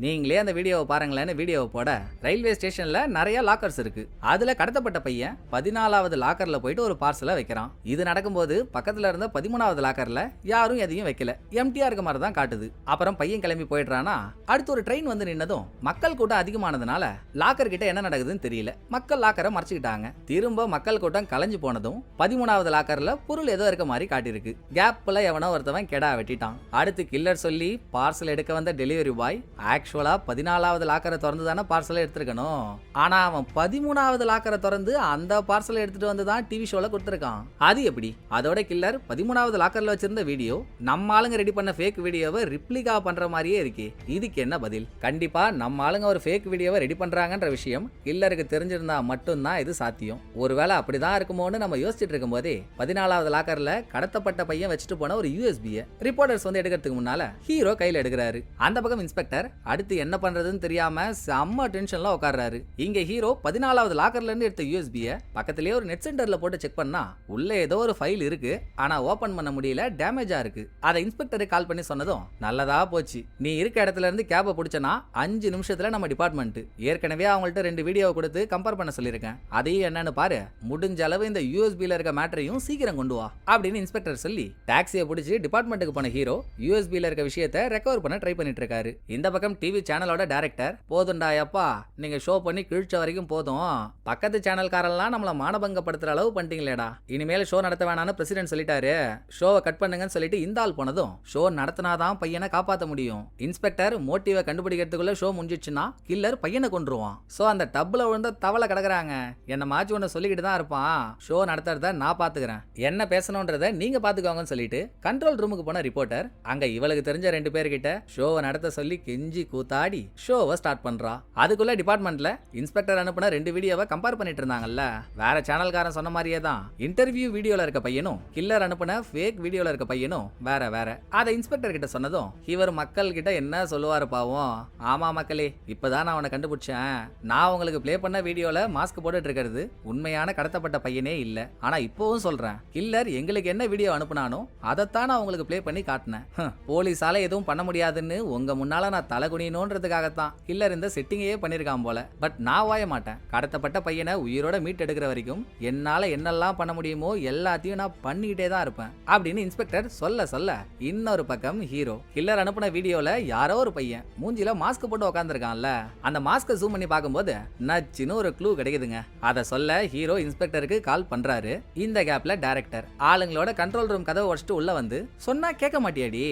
நீங்களே அந்த வீடியோவை பாருங்களேன்னு வீடியோவை போட ரயில்வே ஸ்டேஷன்ல நிறைய லாக்கர்ஸ் இருக்கு. அதுல கடத்தப்பட்ட பையன் 14வது லாக்கர்ல போயிட்டு ஒரு பார்சலை வைக்கிறான். இது நடக்கும்போது பக்கத்துல இருந்த 13வது லாக்கர்ல யாரும் எதையும் வைக்கல, எம்டியா இருக்க மாதிரி தான் காட்டுது. அப்புறம் பையன் கிளம்பி போயிடுறானா அடுத்து ஒரு ட்ரெயின் வந்து நின்னதும் மக்கள் கூட்டம் அதிகமானதுனால லாக்கர் கிட்ட என்ன நடக்குதுன்னு தெரியல, மக்கள் லாக்கரை மறைச்சுக்கிட்டாங்க. திரும்ப மக்கள் கூட்டம் கலைஞ்சு போனதும் 13வது லாக்கர்ல பொருள் ஏதோ இருக்க மாதிரி காட்டியிருக்கு. கேப்ல எவனோ ஒருத்தவன் கெடா வெட்டிட்டான். அடுத்து கில்லர் சொல்லி பார்சல் எடுக்க வந்த டெலிவரி பாய் ஆக்சுவலா 14வது லாக்கரை திறந்து தானே பார்சலை எடுத்திருக்கணும். ஆனா அவன் 13வது லாக்கரை திறந்து அந்த பார்சலை எடுத்துட்டு வந்து தான் டிவி ஷோல கொடுத்திருக்கான். அது எப்படி? அதோட கில்லர் 13வது லாக்கர்ல வச்சிருந்த வீடியோ நம்ம ஆளுங்க ரெடி பண்ண ஃபேக் வீடியோவை ரிப்ளிகா பண்ற மாதிரியே இருக்கு. இதுக்கு என்ன பதில்? கண்டிப்பா நம்ம ஆளுங்க ஒரு ஃபேக் வீடியோவை ரெடி பண்றாங்கன்ற விஷயம் கில்லருக்கு தெரிஞ்சிருந்தா மட்டும்தான் இது சாத்தியம். ஒருவேளை அப்படிதான் இருக்குமோன்னு நம்ம யோசிச்சுட்டு இருக்கும் போதே 14வது லாக்கர்ல கடத்தப்பட்ட பையன் வச்சுட்டு போன ஒரு யூஎஸ்பியை ரிப்போர்ட்டர்ஸ் வந்து எடுக்கிறதுக்கு முன்னால ஹீரோ கையில எடுக்கிறாரு. அந்த பக்கம் இன்ஸ்பெக்டர் அடுத்து என்ன பண்றதுன்னு தெரியாம செம்ம டென்ஷன்ல உட்கார்றாரு. இங்க ஹீரோ 14வது லாக்கர்ல இருந்து எடுத்த யூஎஸ்பியை பக்கத்திலேயே ஒரு நெட் சென்டர்ல போட்டு செக் பண்ணா உள்ள ஏதோ ஒரு ஃபைல் இருக்கு, ஆனா ஓபன் பண்ண முடியல, டேமேஜா இருக்கு. அதை இன்ஸ்பெக்டருக்கு கால் பண்ணி சொன்னதும் நல்லதா போச்சு, நீ இருக்க இடத்துல இருந்து கேபை பிடிச்சனா 5 நிமிஷத்துல நம்ம டிபார்ட்மெண்ட் ஏற்கனவே அவங்கள்ட்ட 2 வீடியோவை கொடுத்து கம்பேர் பண்ண சொல்லியிருக்கேன், அதையும் என்னன்னு பாரு, முடிஞ்ச அளவு இந்த யூஎஸ்பில இருக்க மேட்டரையும் சீக்கிரம் கொண்டு வா அப்படின்னு இன்ஸ்பெக்டர் சொல்லி டாக்ஸியை பிடிச்சி டிபார்ட்மெண்ட்டுக்கு போன ஹீரோ யூஎஸ்பில இருக்க விஷயத்தை ரெக்கவர் பண்ண ட்ரை பண்ணிட்டு இருக்காரு. இந்த பக்கம் டிவி சேனலோட டைரக்டர், போதுண்டா அப்பா, நீங்க ஷோ பண்ணி கிழிச்ச வரைக்கும் போதும், பக்கத்து சேனல்காரெல்லாம் நம்மள மானபங்கப்படுத்துற அளவு பண்ணிட்டீங்களேடா, இனிமேல் ஷோ நடத்த வேணான்னு பிரசிடென்ட் சொல்லிட்டாரு, ஷோவை கட் பண்ணுங்கன்னு சொல்லிட்டு இந்த ஆள் போனதும் ஷோ நடத்தினாதான் பையனை காப்பாற்ற முடியும். இன்ஸ்பெக்டர் மோட்டிவை கண்டுபிடிக்கிறதுக்குள்ள ஷோ முடிஞ்சிச்சுன்னா கில்லர் பையனை கொன்றுவான். சோ அந்த டப்ல விழுந்த தவளை கிடக்குறாங்க, என்ன மாச்சு ஒன்று சொல்லிக்கிட்டு தான் இருப்பான், ஷோ நடத்துறத நான் பாத்துக்கிறேன், என்ன பேசணும்ன்றத நீங்க பாத்துக்கோங்கன்னு சொல்லிட்டு கண்ட்ரோல் ரூமுக்கு போன ரிப்போர்ட்டர் அங்க இவளுக்கு தெரிஞ்ச 2 பேர்கிட்ட ஷோவை நடத்த சொல்லி கெஞ்சி கூத்தாடி ஷோவை ஸ்டார்ட் பண்றா. அதுக்குள்ள டிபார்ட்மெண்ட்ல இன்ஸ்பெக்டர் அனுப்புன 2 வீடியோவை கம்பேர் பண்ணிட்டு இருந்தாங்கல்ல, வேற சேனல்காரன் சொன்ன மாதிரியே தான் இன்டர்வியூ வீடியோல இருக்க பையனும் கில்லர் அனுப்புன ஃபேக் வீடியோல இருக்க பையனும் வேற வேற. அதை இன்ஸ்பெக்டர் கிட்ட சொன்னதும் இவர் மக்கள் கிட்ட என்ன சொல்லுவாரு பாவம், ஆமா மக்களே, இப்பதான் நான் அவனை கண்டுபிடிச்சேன், நான் உங்களுக்கு பிளே பண்ண வீடியோல மாஸ்க் போட்டுட்டு இருக்கிறது உண்மையான கடத்தப்பட்ட பையனே இல்ல, ஆனா இப்பவும் சொல்றேன், கில்லர் எங்களுக்கு என்ன வீடியோ அனுப்புனானோ அதைத்தான் நான் உங்களுக்கு பிளே பண்ணி காட்டினேன், போலீஸால எதுவும் பண்ண முடியாத கூடாதுன்னு உங்க முன்னால நான் தலை குனியணுன்றதுக்காகத்தான் கில்லர் இந்த செட்டிங்கையே பண்ணிருக்கான் போல. பட் நான் வாய மாட்டேன். கடத்தப்பட்ட பையனை உயிரோட மீட் எடுக்கிற வரைக்கும் என்னால என்னெல்லாம் பண்ண முடியுமோ எல்லாத்தையும் நான் பண்ணிக்கிட்டே தான் இருப்பேன் அப்படின்னு இன்ஸ்பெக்டர் சொல்ல சொல்ல இன்னொரு பக்கம் ஹீரோ கில்லர் அனுப்புன வீடியோல யாரோ ஒரு பையன் மூஞ்சில மாஸ்க் போட்டு உட்காந்துருக்கான்ல, அந்த மாஸ்க ஜூம் பண்ணி பார்க்கும்போது நச்சுன்னு ஒரு க்ளூ கிடைக்குதுங்க. அதை சொல்ல ஹீரோ இன்ஸ்பெக்டருக்கு கால் பண்றாரு. இந்த கேப்ல டைரக்டர் ஆளுங்களோட கண்ட்ரோல் ரூம் கதவை உடைச்சிட்டு உள்ள வந்து சொன்னா கேட்க மாட்டியாடி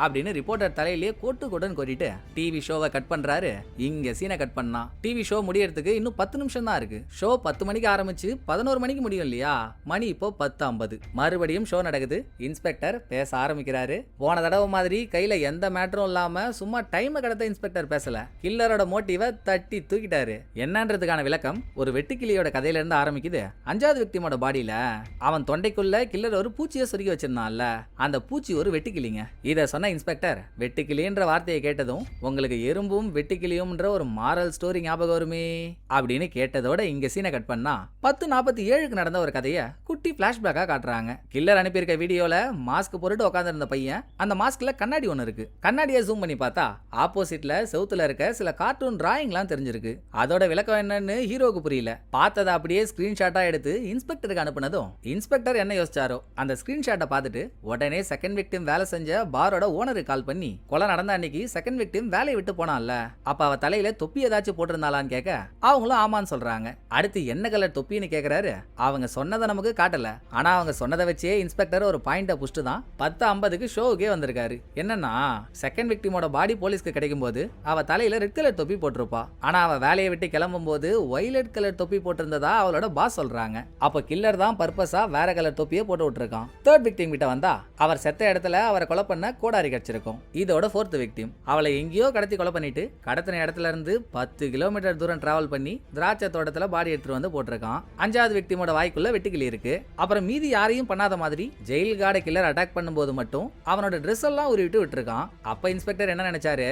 அப்படின்னு ரிப்போர்ட்டர் தலையிலேயே கோட்டு கோட்டுன்னு கொட்டிட்டு டிவி ஷோவை கட் பண்றாரு. இங்க சீனை கட் பண்ணா டிவி ஷோ முடியறதுக்கு இன்னும் 10 நிமிஷம் தான் இருக்கு. ஷோ 10 மணிக்கு ஆரம்பிச்சு 11 மணிக்கு முடியும் இல்லையா? மணி இப்போ 10:50. மறுபடியும் ஷோ நடக்குது. இன்ஸ்பெக்டர் பேச ஆரம்பிக்கிறாரு. போன தடவை மாதிரி கையில எந்த மேட்டரும் இல்லாம சும்மா டைம் கடத்த இன்ஸ்பெக்டர் பேசல. கில்லரோட மோட்டிவை தட்டி தூக்கிட்டாரு. என்னன்றதுக்கான விளக்கம் ஒரு வெட்டுக்கிளியோட கதையில இருந்து ஆரம்பிக்குது. 5வது விக்டிமோட பாடியில அவன் தொண்டைக்குள்ள கில்லர் ஒரு பூச்சியை சொருகி வச்சிருந்தான்ல, அந்த பூச்சி ஒரு வெட்டுக்கிளிங்க. இத சொன்ன இன்ஸ்பெக்டர் வெட்டுக்கிளின்ற வார்த்தையை கேட்டதும் உங்களுக்கு எறும்பும் வெட்டுக்கிளியும்ன்ற ஒரு மாரல் ஸ்டோரி ஞாபகம் வருமே அப்படின்னு கேட்டதோட இங்க சீனை கட் பண்ணா 10:47க்கு நடந்த ஒரு கதையை குட்டி பிளாஷ்பேக்கா காட்டுறாங்க. கில்லர் அனுப்பியிருக்க வீடியோல மாஸ்க் போட்டுட்டு உட்கார்ந்து இருந்த பையன் அந்த மாஸ்க்ல கண்ணாடி ஒன்னு இருக்கு. கண்ணாடியை ஜூம் பண்ணி பார்த்தா ஆப்போசிட்ல செவுத்துல இருக்க சில கார்ட்டூன் டிராயிங்லாம் தெரிஞ்சிருக்கு. அதோட விளக்கம் என்னன்னு ஹீரோக்கு புரியல. பார்த்ததை அப்படியே ஸ்கிரீன்ஷாட்டா எடுத்து இன்ஸ்பெக்டருக்கு அனுப்புனதும் இன்ஸ்பெக்டர் என்ன யோசிச்சாரோ அந்த ஸ்கிரீன்ஷாட்டை பார்த்துட்டு உடனே செகண்ட் விக்டிம் வேலை செஞ்ச பாரோட ஓனருக்கு கால் பண்ணி கொலை நடந்த அன்னைக்கு செகண்ட் விக்டிம் வேலையை விட்டு போனான்ல, அப்ப அவ தலையில தொப்பி ஏதாச்சும் போட்டிருந்தாளான்னு கேட்க அவங்களும் ஆமான்னு சொல்றாங்க. அடுத்து என்ன கலர் தொப்பின்னு கேக்குறாரு. அவங்க சொன்னதை நமக்கு காட்டல, ஆனா அவங்க சொன்னதை வச்சே இன்ஸ்பெக்டர் ஒரு பாயிண்ட புஷ்டு தான் 10:50க்கு ஷோவுக்கே வந்திருக்காரு. என்னன்னா செகண்ட் விக்டிமோட பாடி போலீஸ்க்கு கிடைக்கும் போது அவ தலையில ரெட் கலர் தொப்பி போட்டிருப்பா, ஆனா அவ வேலையை விட்டு கிளம்பும் போது வயலட் கலர் தொப்பி போட்டிருந்ததா அவளோட பாஸ் சொல்றாங்க. அப்ப கில்லர் தான் பர்பஸா வேற கலர் தொப்பியை போட்டு விட்டுருக்கான். தேர்ட் விக்டிம் கிட்ட வந்தா அவர் செத்த இடத்துல அவரை கொலை பண்ண கோடாரி கிடைச்சிருக்கும். இதோட 4th விக்டிம் அவளை எங்கேயோ கடத்தி கொலை பண்ணிட்டு கடத்தின இடத்துல இருந்து 10 கிலோமீட்டர் தூரம் டிராவல் பண்ணி திராட்சை தோட்டத்துல பாடி எடுத்துட்டு வந்து போட்டிருக்கான். 5வது விக்டிமோட வாய்க்குள்ள வெட்டுக்கிளி இருக்கு. அப்புறம் மீதி யாரையும் பண்ணாத மாதிரி ஜெயில் கார்டை கில்லர் அட்டாக் பண்ணும்போது மட்டும் அவனோட ட்ரெஸ் எல்லாம் உருவிட்டு விட்டுருக்கான். அப்ப இன்ஸ்பெக்டர் என்ன நினைச்சாரு,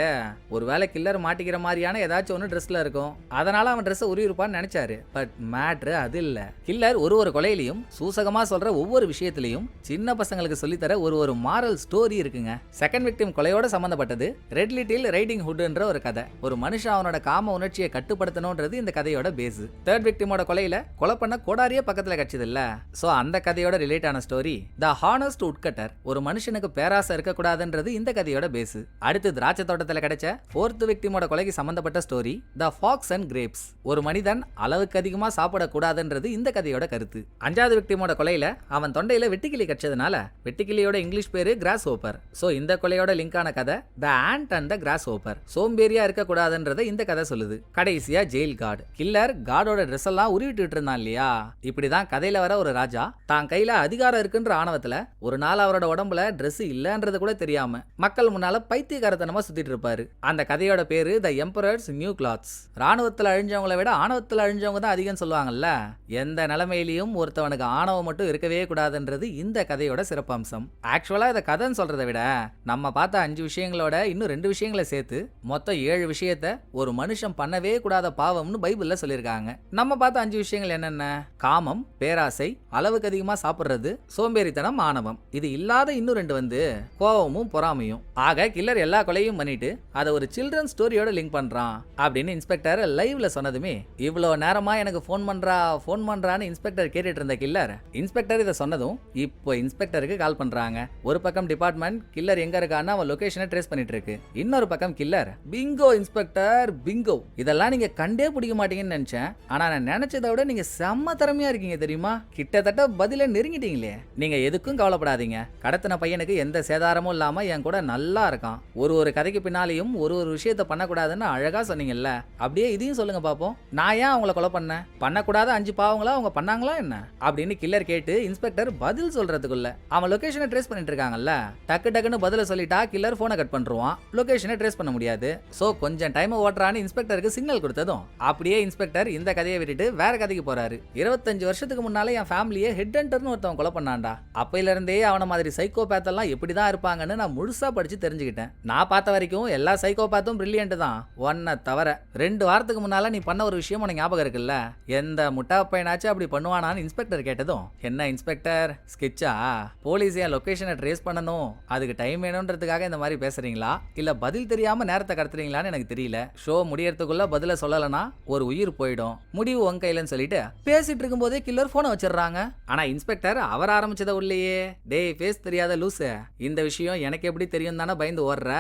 ஒருவேளை கில்லர் மாட்டிக்கிற மாதிரியான ஏதாச்சும் ஒன்று ட்ரெஸ்ல இருக்கும், அதனால அவன் ட்ரெஸ் உருவிருப்பான்னு நினைச்சாரு. பட் மேட்ரு அது இல்ல. கில்லர் ஒரு கொலையிலையும் சூசகமா சொல்ற ஒவ்வொரு விஷயத்திலையும் சின்ன பசங்களுக்கு சொல்லித்தர ஒரு மாரல் ஸ்டோரி இருக்குங்க. செகண்ட் விக்டிம் கொலையோட சம்பந்தப்பட்டது ரெட் லிட்டில் ரைடிங் ஹுட்ன்ற ஒரு கதை. ஒரு மனுஷன் அவனோட காம உணர்ச்சியை கட்டுப்படுத்தணும்ன்றது இந்த கதையோட பேஸ். தேர்ட் விக்டிமோட கொலையில கொலை பண்ண கோடாரியே பக்கத்துல கிடைச்சது இல்ல, சோ அந்த கதையோட ரிலேட் ஆன ஸ்டோரி த ஹானஸ்ட் உட்கட்டர். ஒரு மனுஷனுக்கு பேராசை இருக்க கூடாதுன்றது இந்த கதையோட பேஸ். அடுத்து திராட்சை தோட்டத்துல கிடைச்ச 4th விக்டிமோட கொலைக்கு சம்பந்தப்பட்ட story the fox and grapes. ஒரு மனிதன் அளவுக்கு அதிகமா சாப்பிடக்கூடாதுன்றது இந்த கதையோட கருத்து. 5வது விக்டிமோட கொலையில அவன் தொண்டையில வெட்டுக்கிளி கடிச்சதுனால வெட்டுக்கிளியோட இங்கிலீஷ் பேரு கிராஸ் ஹோப்பர். சோ இந்த கொலையோட லிங்கான கதை the ant and the grasshopper. சோம்பேறியா இருக்க கூடாதுன்றத இந்த கதை சொல்லுது. கடைசியா ஜெயில் கார்டு. கில்லர் கார்டோட ட்ரெஸ் எல்லாம் உருவிட்டு இருந்தான் இல்லையா? இப்படிதான் கதையில வர ஒரு ராஜா தான் கையில அதிகாரம் இருக்குன்ற ஆணவத்துல ஒரு நாள் அவரோட உடம்புல ட்ரெஸ் இல்லன்றது கூட தெரியாம மக்கள் முன்னால பைத்தியக்காரத்தனமா சுத்திட்டு இருப்பாரு. அந்த கதையோட பேரு த எம்பரர்ஸ் நியூ கிளாத்ஸ். ராணுவத்துல அழிஞ்சவங்களை விட ஆணவத்துல அழிஞ்சவங்க தான் அதிகம் சொல்லுவாங்கல்ல. எந்த நிலைமையிலையும் ஒருத்தவனுக்கு ஆணவம் மட்டும் இருக்கவே கூடாதுன்றது இந்த கதையோட சிறப்பம்சம். ஆக்சுவலா இத கதைன்னு சொல்றதை விட நம்ம பார்த்த 5 விஷயங்களோட இன்னும் 2 விஷயங்களை சேர்த்து மொத்தம் 7 விஷயத்த ஒரு மனுஷன் பண்ணவே கூடாத பாவம்னு பைபிள்ல சொல்லியிருக்காங்க. நம்ம பார்த்த 5 விஷயங்கள் என்னென்ன? காமம், பேராசை, அளவுக்கு அதிகமா சாப்பிடுறது, சோம்பேறித்தனம், ஆணவம். இது இல்லாத இன்னும் 2 வந்து கோபமும் பொறாமையும். ஆக கில்லர் எல்லா கொலையும் பண்ணிட்டு அதை ஒரு சில்ட்ரன் ஸ்டோரியோட லிங்க் பண்றான் அப்படின்னு இன்ஸ்பெக்டர் லைவ்ல சொன்னதுமே இவ்வளவு நேரமா எனக்கு போன் பண்றான்னு இன்ஸ்பெக்டர் கேட்டுட்டு இருந்த கில்லர் இன்ஸ்பெக்டர் இதை சொன்னதும் இப்போ இன்ஸ்பெக்டருக்கு கால் பண்றாங்க. ஒரு பக்கம் டிபார்ட்மெண்ட் கில்லர் எங்க இருக்கான்னு அவன் லொகேஷனை ட்ரேஸ் பண்ணிட்டு இருக்கு. இன்னொரு பக்கம் கில்லர் பிங்கோ இன்ஸ்பெக்டர் பிங்கோ, இதெல்லாம் நீங்க கண்டே பிடிக்க மாட்டீங்கன்னு நினைச்சேன், ஆனா நான் நினைச்சதை விட நீங்க செம்ம திறமையா இருக்கீங்க தெரியுமா, கிட்டத்தட்ட பதில நெருங்கிட்டீங்களே. நீங்க எதுக்கும் கவலைப்படாதீங்க, கடத்தின பையனுக்கு எந்த சேதாரமும் இல்லாம என் கூட நல்லா இருக்கான். ஒரு கதைக்கு பின்னாலையும் ஒரு விஷயத்த பண்ணக்கூடாதுன்னு அழகா சொன்னீங்கல்ல, அப்படியே இதையும் சொல்லுங்க பாப்போம். நான் ஏன் அவங்கள கொலை பண்ணக்கூடாத 5 பாவங்களா அவங்க பண்ணாங்களா என்ன அப்படின்னு கில்லர் கேட்டு இன்ஸ்பெக்டர் பதில் சொல்றதுக்குள்ள அவன் லொகேஷனை ட்ரேஸ் பண்ணிட்டு இருக்காங்கல்ல, டக்குன்னு பதில சொல்லிட்டா கில்லர் போனை கட் பண்றான். லொகேஷனை ட்ரேஸ் பண்ண முடியாது. சோ கொஞ்சம் டைம் ஓட்டுறான்னு இன்ஸ்பெக்டருக்கு சிக்னல் கொடுத்ததும் அப்படியே இன்ஸ்பெக்டர் இந்த கதையை விட்டுட்டு வேற கதைக்கு போறாரு. 25 வருஷத்துக்கு முன்னாலே என் ஃபேமிலியை ஹெட் ஹண்டர்னு ஒருத்தவன் கொலை பண்ணான்டா. அப்பையில இருந்தே அவன மாதிரி சைக்கோபேத் எல்லாம் எப்படிதான் இருப்பாங்கன்னு நான் முழுசா படிச்சு தெரிஞ்சுக்கிட்டேன். நான் பார்த்த வரைக்கும் எல்லா சைக்கோபேத்தும் பிரில்லியன்ட் தான், ஒன்ன தவிர. 2 வாரத்துக்கு முன்னால நீ பண்ண ஒரு விஷயம் உனக்கு ஞாபகம் இருக்குல்ல, எந்த முட்டா பையனாச்சும் அப்படி பண்ணுவானான்னு இன்ஸ்பெக்டர் கேட்டதும், என்ன இன்ஸ்பெக்டர் ஸ்கெட்சா, போலீஸ் என் லொகேஷனை ட்ரேஸ் பண்ணணும், அதுக்கு டைம் வேணும்ன்றதுக்காக இந்த மாதிரி பேச பேசுறீங்களா இல்ல பதில் தெரியாம நேரத்தை கடத்துறீங்களான்னு எனக்கு தெரியல. ஷோ முடியறதுக்குள்ள பதில சொல்லலனா ஒரு உயிர் போயிடும். முடிவு உங்க கையிலன்னு சொல்லிட்டு பேசிட்டு இருக்கும்போதே கில்லர் போனை வச்சிடுறாங்க. ஆனா இன்ஸ்பெக்டர் அவர் ஆரம்பிச்சத உள்ளேயே, டேய் ஃபேஸ் தெரியாத லூசு, இந்த விஷயம் எனக்கு எப்படி தெரியும் தானே பயந்து ஓடுற.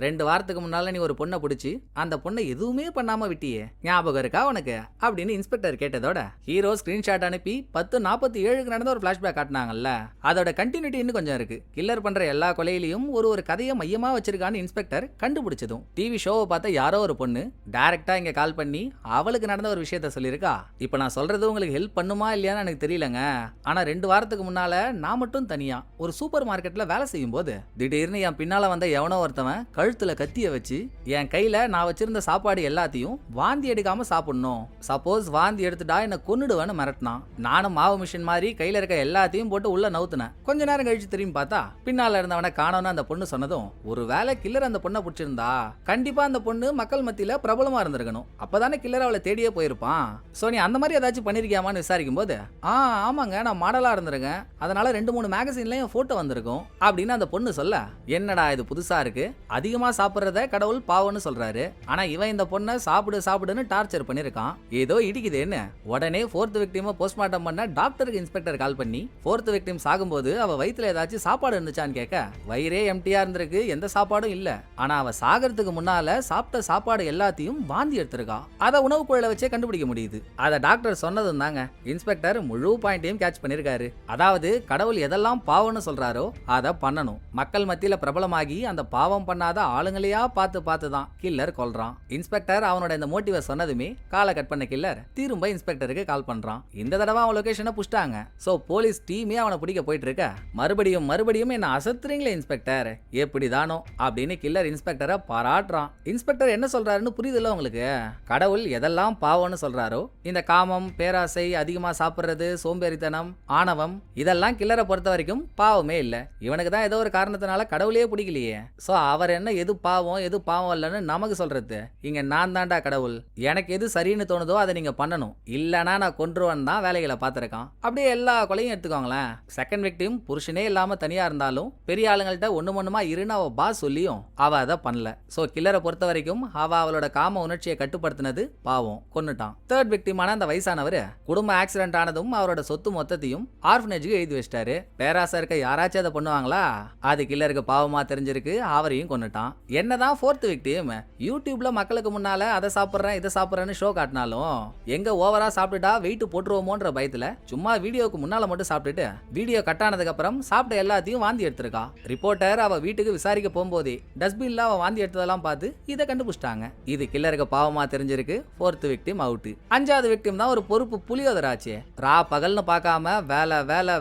2 வாரத்துக்கு முன்னால நீ ஒரு பொண்ணை பிடிச்சி அந்த பொண்ணை எதுவுமே பண்ணாம விட்டியே, ஞாபகம் இருக்கா உனக்கு அப்படின்னு இன்ஸ்பெக்டர் கேட்டதோட ஹீரோ ஸ்கிரீன்ஷாட் அனுப்பி 10:47 நடந்த ஒரு பிளாஷ்பேக் காட்டினாங்கல்ல, அதோட கண்டினியூட்டி இன்னும் கொஞ்சம் இருக்கு. கில்லர் பண்ற எல்லா கொலையிலையும் ஒரு கதையை மையமா வச்சிருக்கான்னு இன்ஸ்பெக்டர் கண்டுபிடிச்சதும் டிவி ஷோவை பார்த்த யாரோ ஒரு பொண்ணு டைரக்டா இங்க கால் பண்ணி அவளுக்கு நடந்த ஒரு விஷயத்த சொல்லியிருக்கா. இப்ப நான் சொல்றது உங்களுக்கு ஹெல்ப் பண்ணுமா இல்லையான்னு எனக்கு தெரியலங்க. ஆனா 2 வாரத்துக்கு முன்னால நான் மட்டும் தனியா ஒரு சூப்பர் மார்க்கெட்ல வேலை செய்யும் போது திடீர்னு என் பின்னால வந்த எவனோ ஒருத்தவன் கழுத்துல கத்திய வச்சு என் கையில நான் வச்சிருந்த சாப்பாடு எல்லாத்தையும் வாந்தி எடுக்காம சாப்பிடணும், சப்போஸ் வாந்தி எடுத்துட்டா என்ன கொன்னுடுவேன்னு மிரட்டினான். நானும் மாவு மிஷின் மாதிரி கையில இருக்க எல்லாத்தையும் போட்டு உள்ள நவுத்துனேன். கொஞ்ச நேரம் கழிச்சு திரும்பி பார்த்தா பின்னால இருந்தவனை காணோன்னு அந்த பொண்ணு சொன்னதும், ஒரு வேளை கில்லர் அந்த பொண்ணை பிடிச்சிருந்தா கண்டிப்பா அந்த பொண்ணு மக்கள் மத்தியில பிரபலமா இருந்திருக்கணும், அப்பதானே கில்லர் அவளை தேடியே போயிருப்பான். சோ நீ அந்த மாதிரி ஏதாச்சும் பண்ணிருக்கியாமான்னு விசாரிக்கும் போது, ஆமாங்க நான் மாடலா இருந்திருக்கேன், அதனால 2-3 மேகசின்லயும் போட்டோ வந்திருக்கும் அப்படின்னு அந்த பொண்ணு சொல்ல, என்னடா இது புதுசா இருக்கு, அதிகமா சாப்பிடுறத கடவுள் பாவம்னு சொல்றாரு, ஆனா இவன் இந்த பொண்ணை சாப்பிடுன்னு டார்ச்சர் பண்ணிருக்கான், ஏதோ இடிக்குதுன்னு உடனே 4th விக்டிமை போஸ்ட்மார்ட்டம் பண்ண டாக்டருக்கு இன்ஸ்பெக்டர் கால் பண்ணி 4th விக்டிம் சாகும்போது அவ வயித்துல ஏதாச்சும் சாப்பாடு இருந்துச்சான்னு கேட்க, வயிறே எம்டியா இருந்திருக்கு, எந்த சாப்பாடும் இல்ல, ஆனா அவ சாகிறதுக்கு முன்னால சாப்பிட்ட சாப்பாடு எல்லாத்தையும் வாந்தி எடுத்திருக்கா, அத உணவு குழல வச்சே கண்டுபிடிக்க முடியுது. அத டாக்டர் சொன்னதும் தாங்க இன்ஸ்பெக்டர் முழு பாயிண்டையும் கேட்ச் பண்ணிருக்காரு. அதாவது கடவுள் எதெல்லாம் பாவம்னு சொல்றாரோ அதை பண்ணணும், மக்கள் மத்தியில பிரபலமாகி அந்த பாவம் பண்ணாத ஆளுங்களையா பார்த்து தான் கில்லர் கொல்றான். இன்ஸ்பெக்டர் அவனோட இந்த மோட்டிவ சொன்னதுமே காலை கட் பண்ண கில்லர் திரும்ப இன்ஸ்பெக்டருக்கு கால் பண்றான். இந்த தடவை அவன் லொகேஷனை புஷ்டாங்க. சோ போலீஸ் டீமே அவனை பிடிக்க போயிட்டு இருக்க, மறுபடியும் என்ன அசத்துறீங்களே இன்ஸ்பெக்டர், எப்படிதானோ அப்படின்னு கில்லர் இன்ஸ்பெக்டரை பாராட்டுறான். இன்ஸ்பெக்டர் என்ன சொல்றாருன்னு புரியுதுல்ல உங்களுக்கு, கடவுள் எதெல்லாம் பாவம்னு சொல்றாரோ, இந்த காமம், பேராசை, அதிகமா சாப்பிடுறது, சோம்பேறித்தனம், ஆணவம், இதெல்லாம் கில்லரை பொறுத்த வரைக்கும் பாவமே இல்ல. இவனுக்கு தான் ஏதோ ஒரு காரணத்தினால கடவுளையே பிடிக்கலையே, சோ அவர் என்ன எது பாவம் எது பாவம் இல்லைன்னு நமக்கு சொல்றது, இங்க நான் தாண்டா கடவுள், எனக்கு எது சரின்னு தோணுதோ அதை நீங்க பண்ணணும், இல்லனா நான் கொன்றுவன் தான் வேலைகளை பார்த்திருக்கான். அப்படியே எல்லா கொலையும் எடுத்துக்கோங்களேன். செகண்ட் விக்டிம் புருஷனே இல்லாம தனியா இருந்தாலும் பெரிய ஆளுங்கள்ட்ட ஒண்ணுமா இருன்னு அவ பாஸ் சொல்லியும் அவ அதை பண்ணல. சோ கில்லரை பொறுத்த வரைக்கும் அவளோட காம உணர்ச்சியை கட்டுப்படுத்தினது பாவம், கொன்னுட்டான். தேர்ட் விக்டிமான அந்த வயசானவர் குடும்ப ஆக்சிடென்ட் ஆனதும் அவரோட சொத்து மொத்தத்தையும் ஆர்ஃபனேஜுக்கு எழுதி வச்சிட்டாரு. பேராசை இருக்க யாராச்சும் அதை பண்ணுவாங்களா, அது கில்லருக்கு பாவமா தெரிஞ்சிருக்கு, அவரையும் கொன்னுட்டான். என்னதான் ஃபோர்த் விக்டிம் யூடியூப்ல மக்களுக்கு முன்னால அதை சாப்பிட்றேன் இதை சாப்பிட்றேன்னு ஷோ காட்டினாலும் எங்க ஓவரா சாப்பிட்டுட்டா வெயிட் போட்டுருவோமோன்ற பயத்துல சும்மா வீடியோக்கு முன்னால மட்டும் சாப்பிட்டுட்டு வீடியோ கட் ஆனதுக்கு அப்புறம் சாப்பிட்ட எல்லாத்தையும் வாந்தி எடுத்திருக்கா. ரிப்போர்ட்டர் அவ வீட்டுக்கு விசாரிக்க போகும்போதே டஸ்ட்பின்ல அவ வாந்தி எடுத்ததெல்லாம் பார்த்து இதை கண்டுபிடிச்சிட்டாங்க. இது கில்லருக்கு பாவமா தெரிஞ்சிருக்கு. Fourth victim out. 5வது விக்டிம் தான் ஒரு பொறுப்பு புலியோதராச்சே. ரா பகல்னு பார்க்காம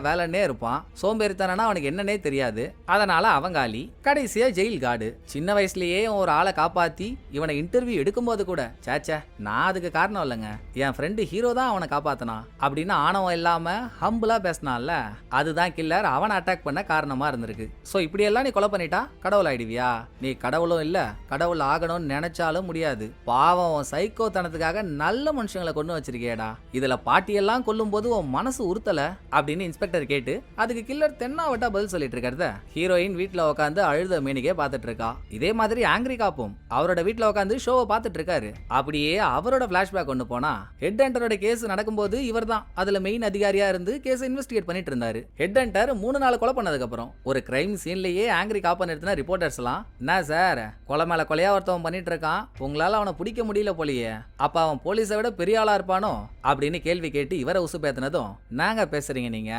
வேலைன்னே இருப்பான். சோம்பேறித்தனா அவனுக்கு என்னன்னே தெரியாது. அதனால அவங்காலி கடைசியா ஜெயில் கார்டு. சின்ன வயசுலயே ஒரு ஆளை காப்பாத்தி இவனை இன்டர்வியூ எடுக்கும்போது கூட சேச்சே நான் அதுக்கு காரணம் இல்லைங்க, என் ஃப்ரெண்டு ஹீரோ தான் அவனை காப்பாத்தினா அப்படின்னு ஆணவம் இல்லாம ஹம்பிளா பேசினான்ல, அதுதான் கில்லர் அவனை அட்டாக் பண்ண காரணமா இருந்திருக்கு. சோ இப்படி எல்லாம் நீ கொலை பண்ணிட்டா கடவுள் ஆயிடுவியா? நீ கடவுளும் இல்ல, கடவுள் ஆகணும்னு நினைச்சாலும் முடியாது. பாவம் சைக்கோ தனத்துக்காக நல்ல மனுஷங்களை கொண்டு வச்சிருக்கேடா, இதுல பாட்டியெல்லாம் கொல்லும் போது உன் மனசு உறுத்தல அப்படின்னு இன்ஸ்பெக்டர் கேட்டு அதுக்கு கில்லர் தென்னாவட்டா பதில் சொல்லிட்டு இருக்கிறத ஹீரோயின் வீட்டுல உட்காந்து அழுத மேனிக்கே பார்த்துட்டு இருக்கா. இதே மாதிரி ஆங்கிரி காப்பும் அவரோட வீட்டுல உட்காந்து ஷோவை பார்த்துட்டு இருக்காரு. அப்படியே அவரோட பிளாஷ்பேக் கொண்டு போனா ஹெட் ஹண்டரோட கேஸ் நடக்கும்போது இவர் தான் அதுல மெயின் அதிகாரியா இருந்து கேஸ் இன்வெஸ்டிகேட் பண்ணிட்டு இருந்தாரு. ஹெட் ஹண்டர் 3 நாள் கொலை பண்ணதுக்கு அப்புறம் ஒரு கிரைம் சீன்லயே ஆங்கிரி காப்பை நிறுத்தின ரிப்போர்ட்டர்ஸ் எல்லாம், என்ன சார் கொலை மேல கொலையா ஒருத்தவன் பண்ணிட்டு இருக்கான், உங்களால அவனை பிடிக்க முடியல போலியே, அப்ப அவன் போலீஸை விட பெரிய ஆளா இருப்பானோ அப்படின்னு கேள்வி கேட்டு இவரை உசு பேத்தினதும், நாங்க பேசுறீங்க நீங்க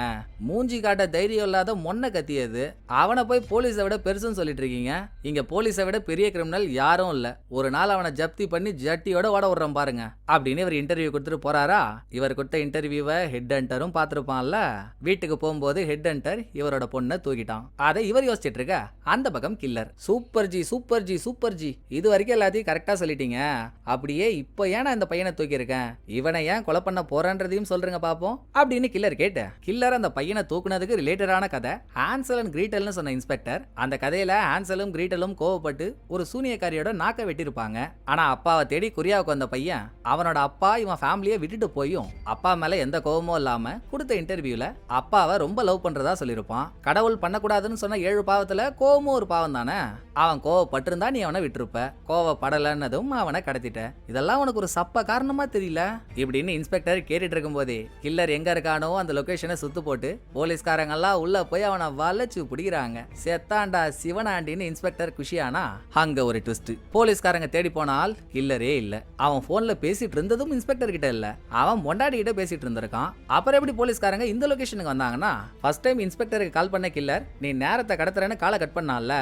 மூஞ்சி காட்ட தைரியம் இல்லாத மொன்ன கத்தியது, அவனை போய் போலீஸை விட பெருசுன்னு சொல்லிட்டு இருக்கீங்க, இங்க போலீஸை விட பெரிய கிரிமினல் யாரும் இல்ல, ஒரு நாள் அவனை ஜப்தி பண்ணி ஜட்டியோட ஓட விடுறோம் பாருங்க அப்படின்னு இவர் இன்டர்வியூ கொடுத்துட்டு போறாரா. இவர் கொடுத்த இன்டர்வியூவை ஹெட் ஹண்டரும் பார்த்திருப்பான்ல. வீட்டுக்கு போகும்போது ஹெட் ஹண்டர் இவரோட பொண்ணை தூக்கிட்டான். அதை இவர் யோசிச்சுட்டு இருக்க அந்த பக்கம் கில்லர் சூப்பர் ஜி இது வரைக்கும் எல்லாத்தையும் கரெக்டா சொல்லிட்டீங்க, அப்படியே இப்போ ஏன் இந்த பையனை தூக்கி இருக்கேன், இவனை ஏன் கொலை பண்ண போறன்றதையும் சொல்றீங்க பாப்போம் அப்படின்னு கில்லர் கேட்ட. கில்லர் அந்த பையனை தூக்குனதுக்கு ரிலேட்டடான கதை ஹான்சல் அண்ட் கிரீட்டல்னு சொன்ன இன்ஸ்பெக்டர், அந்த கதையில ஹான்சலும் கிரீட்டலும் கோவப்பட்டு ஒரு சூனியக்காரியோட நாக்க வெட்டிருப்பாங்க. ஆனா அப்பாவை தேடி கொரியாவுக்கு வந்த பையன் அவனோட அப்பா இவன் ஃபேமிலியை விட்டுட்டு போயும் அப்பா மேல எந்த கோவமும் இல்லாம கொடுத்த இன்டர்வியூல அப்பாவை ரொம்ப லவ் பண்றதா சொல்லியிருப்பான். கடவுள் பண்ணக்கூடாதுன்னு சொன்ன 7 பாவத்துல கோவமும் ஒரு பாவம் தானே. அவன் கோவப்பட்டிருந்தா நீ அவனை விட்டுருப்ப, கோவப்படலன்னதும் அவனை கடத்திட்ட. இதெல்லாம் உனக்கு ஒரு சப்ப காரணமா தெரியல இப்படின்னு இன்ஸ்பெக்டர் கேட்டுட்டு இருக்கும் போதே கில்லர் எங்க இருக்கானோ அந்த லொகேஷனை சுத்து போட்டு போலீஸ்காரங்க எல்லாம் உள்ள போய் அவனை வளைச்சு பிடிக்கிறாங்க. செத்தாண்டா சிவனாண்டின்னு இன்ஸ்பெக்டர் குஷியானா அங்க ஒரு ட்விஸ்ட். போலீஸ்காரங்க தேடி போனால் கில்லரே இல்ல. அவன் போன்ல பேசிட்டு இருந்ததும் இன்ஸ்பெக்டர் கிட்ட இல்ல, அவன் பொண்டாடி கிட்ட பேசிட்டு இருந்திருக்கான். அப்புறம் எப்படி போலீஸ்காரங்க இந்த லொகேஷனுக்கு வந்தாங்கன்னா, ஃபர்ஸ்ட் டைம் இன்ஸ்பெக்டருக்கு கால் பண்ண கில்லர் நீ நேரத்தை கடத்துறேன்னு காலை கட் பண்ணால,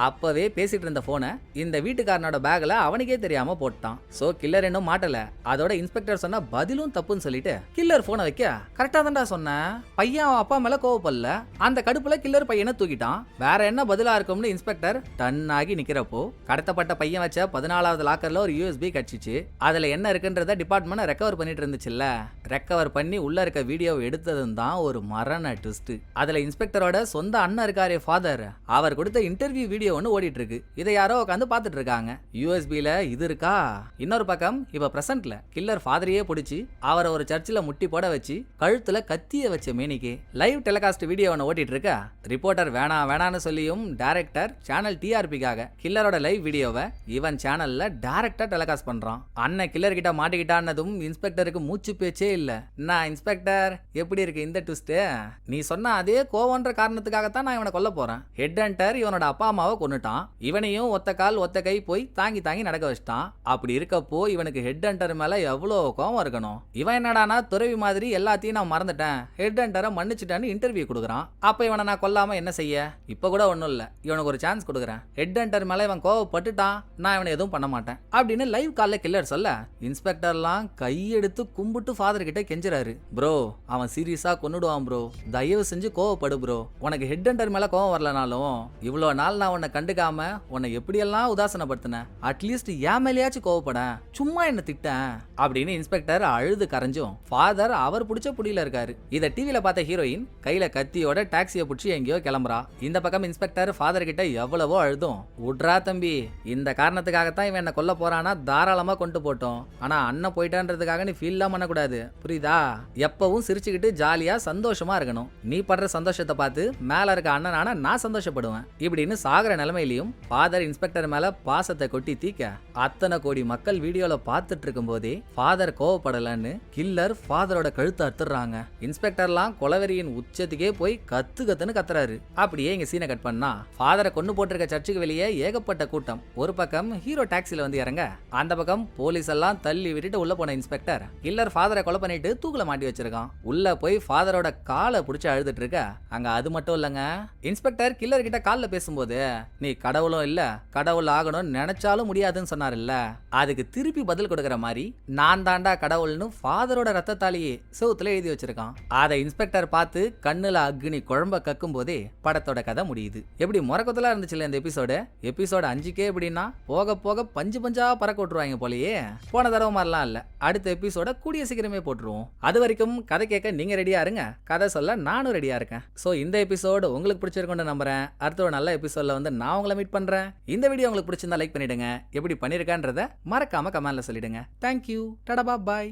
அப்பவே பேசிட்டு இருந்த போனை இந்த வீட்டுக்காரனோட பேக்ல அவனுக்கே தெரியாம போட்டான். சோ கில்லர் இன்னும் மாட்டல. அதோட இன்ஸ்பெக்டர் சொன்ன பதிலும் தப்புன்னு சொல்லிட்டு கில்லர் போனை வைக்க கரெக்டா தான்டா சொன்னேன், பையன் அவன் அப்பா மேல கோவப்படல, அந்த கடுப்புல கில்லர் பையனை தூக்கிட்டான், வேற என்ன பதிலா இருக்கும்னு இன்ஸ்பெக்டர் டன் ஆகி நிக்கிறப்போ கடத்தப்பட்ட பையன் வச்ச 14வது லாக்கர்ல ஒரு USB கட்சிச்சு. அதுல என்ன இருக்குன்றத டிபார்ட்மெண்ட் ரெக்கவர் பண்ணிட்டு இருந்துச்சுல்ல, ரெக்கவர் பண்ணி உள்ள இருக்க வீடியோவை எடுத்ததும் தான் ஒரு மரண ட்விஸ்ட். அதுல இன்ஸ்பெக்டரோட சொந்த அண்ணன் இருக்காரே ஃபாதர், அவர் கொடுத்த இன்டர்வியூ வீடியோ ஒன்னு ஓடிட்டு இருக்கு. இதை யாரோ உட்காந்து பாத்துட்டு இருக்காங்க. USBல இது இருக்கா. இன்னொரு பக்கம் இப்ப பிரசன்ட்ல கில்லர் ஃபாதரையே பிடிச்சி அவரை ஒரு சர்ச்சில் முட்டி போட வச்சு கழுத்துல கத்திய வச்ச மேனிக்கு லைவ் டெலிகாஸ்ட் வீடியோ ஒன்று ஓட்டிட்டு இருக்க. ரிப்போர்ட்டர் வேணான்னு சொல்லியும் டைரக்டர் சேனல் TRPக்காக கில்லரோட லைவ் வீடியோவை இவன் சேனல்ல டைரக்டா டெலிகாஸ்ட் பண்றான். அண்ணன் கில்லர் கிட்ட மாட்டிக்கிட்டான்னதும் இன்ஸ்பெக்டருக்கு மூச்சு பேச்சே இல்ல. நான் இன்ஸ்பெக்டர் எப்படி இருக்கு இந்த ட்விஸ்ட், நீ சொன்ன அதே கோவன்ற காரணத்துக்காகத்தான் நான் இவனை கொல்ல போறேன். ஹெட் ஹண்டர் இவனோட அப்பா அம்மாவை கொன்னுட்டான், இவனையும் ஒத்த கால் ஒத்த கை போய் தாங்கி தாங்கி நடக்க வச்சிட்டான். அப்படி இருக்கப்போ இவனுக்கு ஹெட் ஹண்டர் மேல எவ்வளவு கோவம் இருக்கணும். இவன் என்னடானா துறவி மாதிரி எல்லாத்தையும் நான் மறந்துட்டேன், ஹெட் ஹண்டரை மன்னிச்சுட்டான்னு இன்டர்வியூ கொடுக்குறான். அப்ப இவனை நான் கொல்லாம என்ன செய்ய, இப்ப கூட ஒண்ணும் இல்ல, இவனுக்கு ஒரு சான்ஸ் கொடுக்குறேன், ஹெட் ஹண்டர் மேல இவன் கோவப்பட்டுட்டான், நான் இவனை எதுவும் பண்ண மாட்டேன் அப்படின்னு லைவ் கால்ல கில்லர் சொல்ல இன்ஸ்பெக்டர்லாம் கையெடுத்து கும்பிட்டு ஃபாதர் கிட்ட கெஞ்சுறாரு. ப்ரோ அவன் சீரியஸா கொன்னுடுவான் ப்ரோ, தயவு செஞ்சு கோவப்படு ப்ரோ, உனக்கு ஹெட் ஹண்டர் மேல கோவம் வரலனாலும் இவ்வளவு நாள் நான் உன்னை கண்டுக்காம உன்னை எப்படியெல்லாம் உதாசனப்படுத்தினேன், அட்லீஸ்ட் என் மேலேயாச்சும் கோவப்பட, சும்மா என்ன திட்டேன் அப்படின்னு இன்ஸ்பெக்டர் அழுது கரைஞ்சும் ஃபாதர் அவர் பிடிச்ச புடியில இருக்காரு. இத டிவில பார்த்த ஹீரோயின் கையில கத்தியோட டாக்ஸியை பிடிச்சி எங்கேயோ கிளம்புறா. இந்த பக்கம் இன்ஸ்பெக்டர் ஃபாதர் கிட்ட எவ்வளவோ அழுதும், உட்ரா தம்பி, இந்த காரணத்துக்காகத்தான் இவன் என்ன கொல்ல போறானா, தாராளமா கொண்டு போட்டோம், ஆனா அண்ணன் போயிட்டான்றதுக்காக நீ ஃபீல்லாம் பண்ணக்கூடாது, புரியுதா, எப்பவும் சிரிச்சுக்கிட்டு ஜாலியா சந்தோஷமா இருக்கணும், நீ படுற சந்தோஷத்தை பார்த்து மேல இருக்க அண்ணனான நான் சந்தோஷப்படுவேன் இப்படின்னு சாகர நிலைமையிலையும் ஃபாதர் இன்ஸ்பெக்டர் மேல பாசத்தை கொட்டி தீக்க அத்தனை கோடி மக்கள் வீடியோல பார்த்துட்டு இருக்கும் போதே ஃபாதர் கோவப்படலன்னு கில்லர் ஃபாதரோட கழுத்தை அறுத்துறாங்க. இன்ஸ்பெக்டர்லாம் கொலவெறியின் உச்சத்துக்கே போய் கத்துன்னு கத்துறாரு. அப்படியே இங்க சீனை கட் பண்ணா ஃபாதரை கொண்டு போட்டிருக்க சர்ச்சுக்கு வெளியே ஏகப்பட்ட கூட்டம். ஒரு பக்கம் ஹீரோ டாக்ஸில வந்து இறங்க, அந்த பக்கம் போலீஸ் எல்லாம் தள்ளி விட்டுட்டு உள்ள போன இன்ஸ்பெக்டர் கில்லர் ஃபாதரை கொலை பண்ணிட்டு தூக்குல மாட்டி வச்சிருக்கான். உள்ள போய் ஃபாதரோட காலை பிடிச்சி அழுதுட்டு இருக்க. அங்க அது மட்டும் இல்லங்க, இன்ஸ்பெக்டர் கில்லர் கிட்ட கால்ல பேசும்போது நீ கடவுளும் இல்ல கடவுள் ஆகணும்னு நினைச்சாலும் முடியாதுன்னு சொன்னார்ல, அதுக்கு திருப்பி பதில் கொடுக்கற மாதிரி நான் தாண்டா கடவுள்னு ஃபாதரோட ரத்தத்தாலேயே செவுத்துல எழுதி வச்சிருக்கான். அதை இன்ஸ்பெக்டர் பார்த்து கண்ணுல அக்னி குழம்ப கக்கும் போதே படத்தோட கதை முடியுது. எப்படி முறக்கத்துல இருந்துச்சுல இந்த எபிசோடு 5க்கே எப்படின்னா போக போக பஞ்சு பஞ்சா பறக்க விட்டுருவாங்க போலயே. போன தடவை மாதிரிலாம் இல்ல, அடுத்த எபிசோட கூடிய சீக்கிரமே போட்டுருவோம். அது வரைக்கும் கதை கேட்க நீங்க ரெடியா இருங்க, கதை சொல்ல நானும் ரெடியா இருக்கேன். சோ இந்த எபிசோடு உங்களுக்கு பிடிச்சிருக்கும்னு நம்புறேன். அடுத்த ஒரு நல்ல எபிசோட்ல வந்து நான் உங்களை மீட் பண்றேன். இந்த வீடியோ உங்களுக்கு பிடிச்சிருந்தா லைக் பண்ணிடுங்க, எப்படி பண்ணிருக்கான்றத மறக்காம கமெண்ட்ல சொல்லிடுங்க. தேங்க்யூ, டடா பாய்.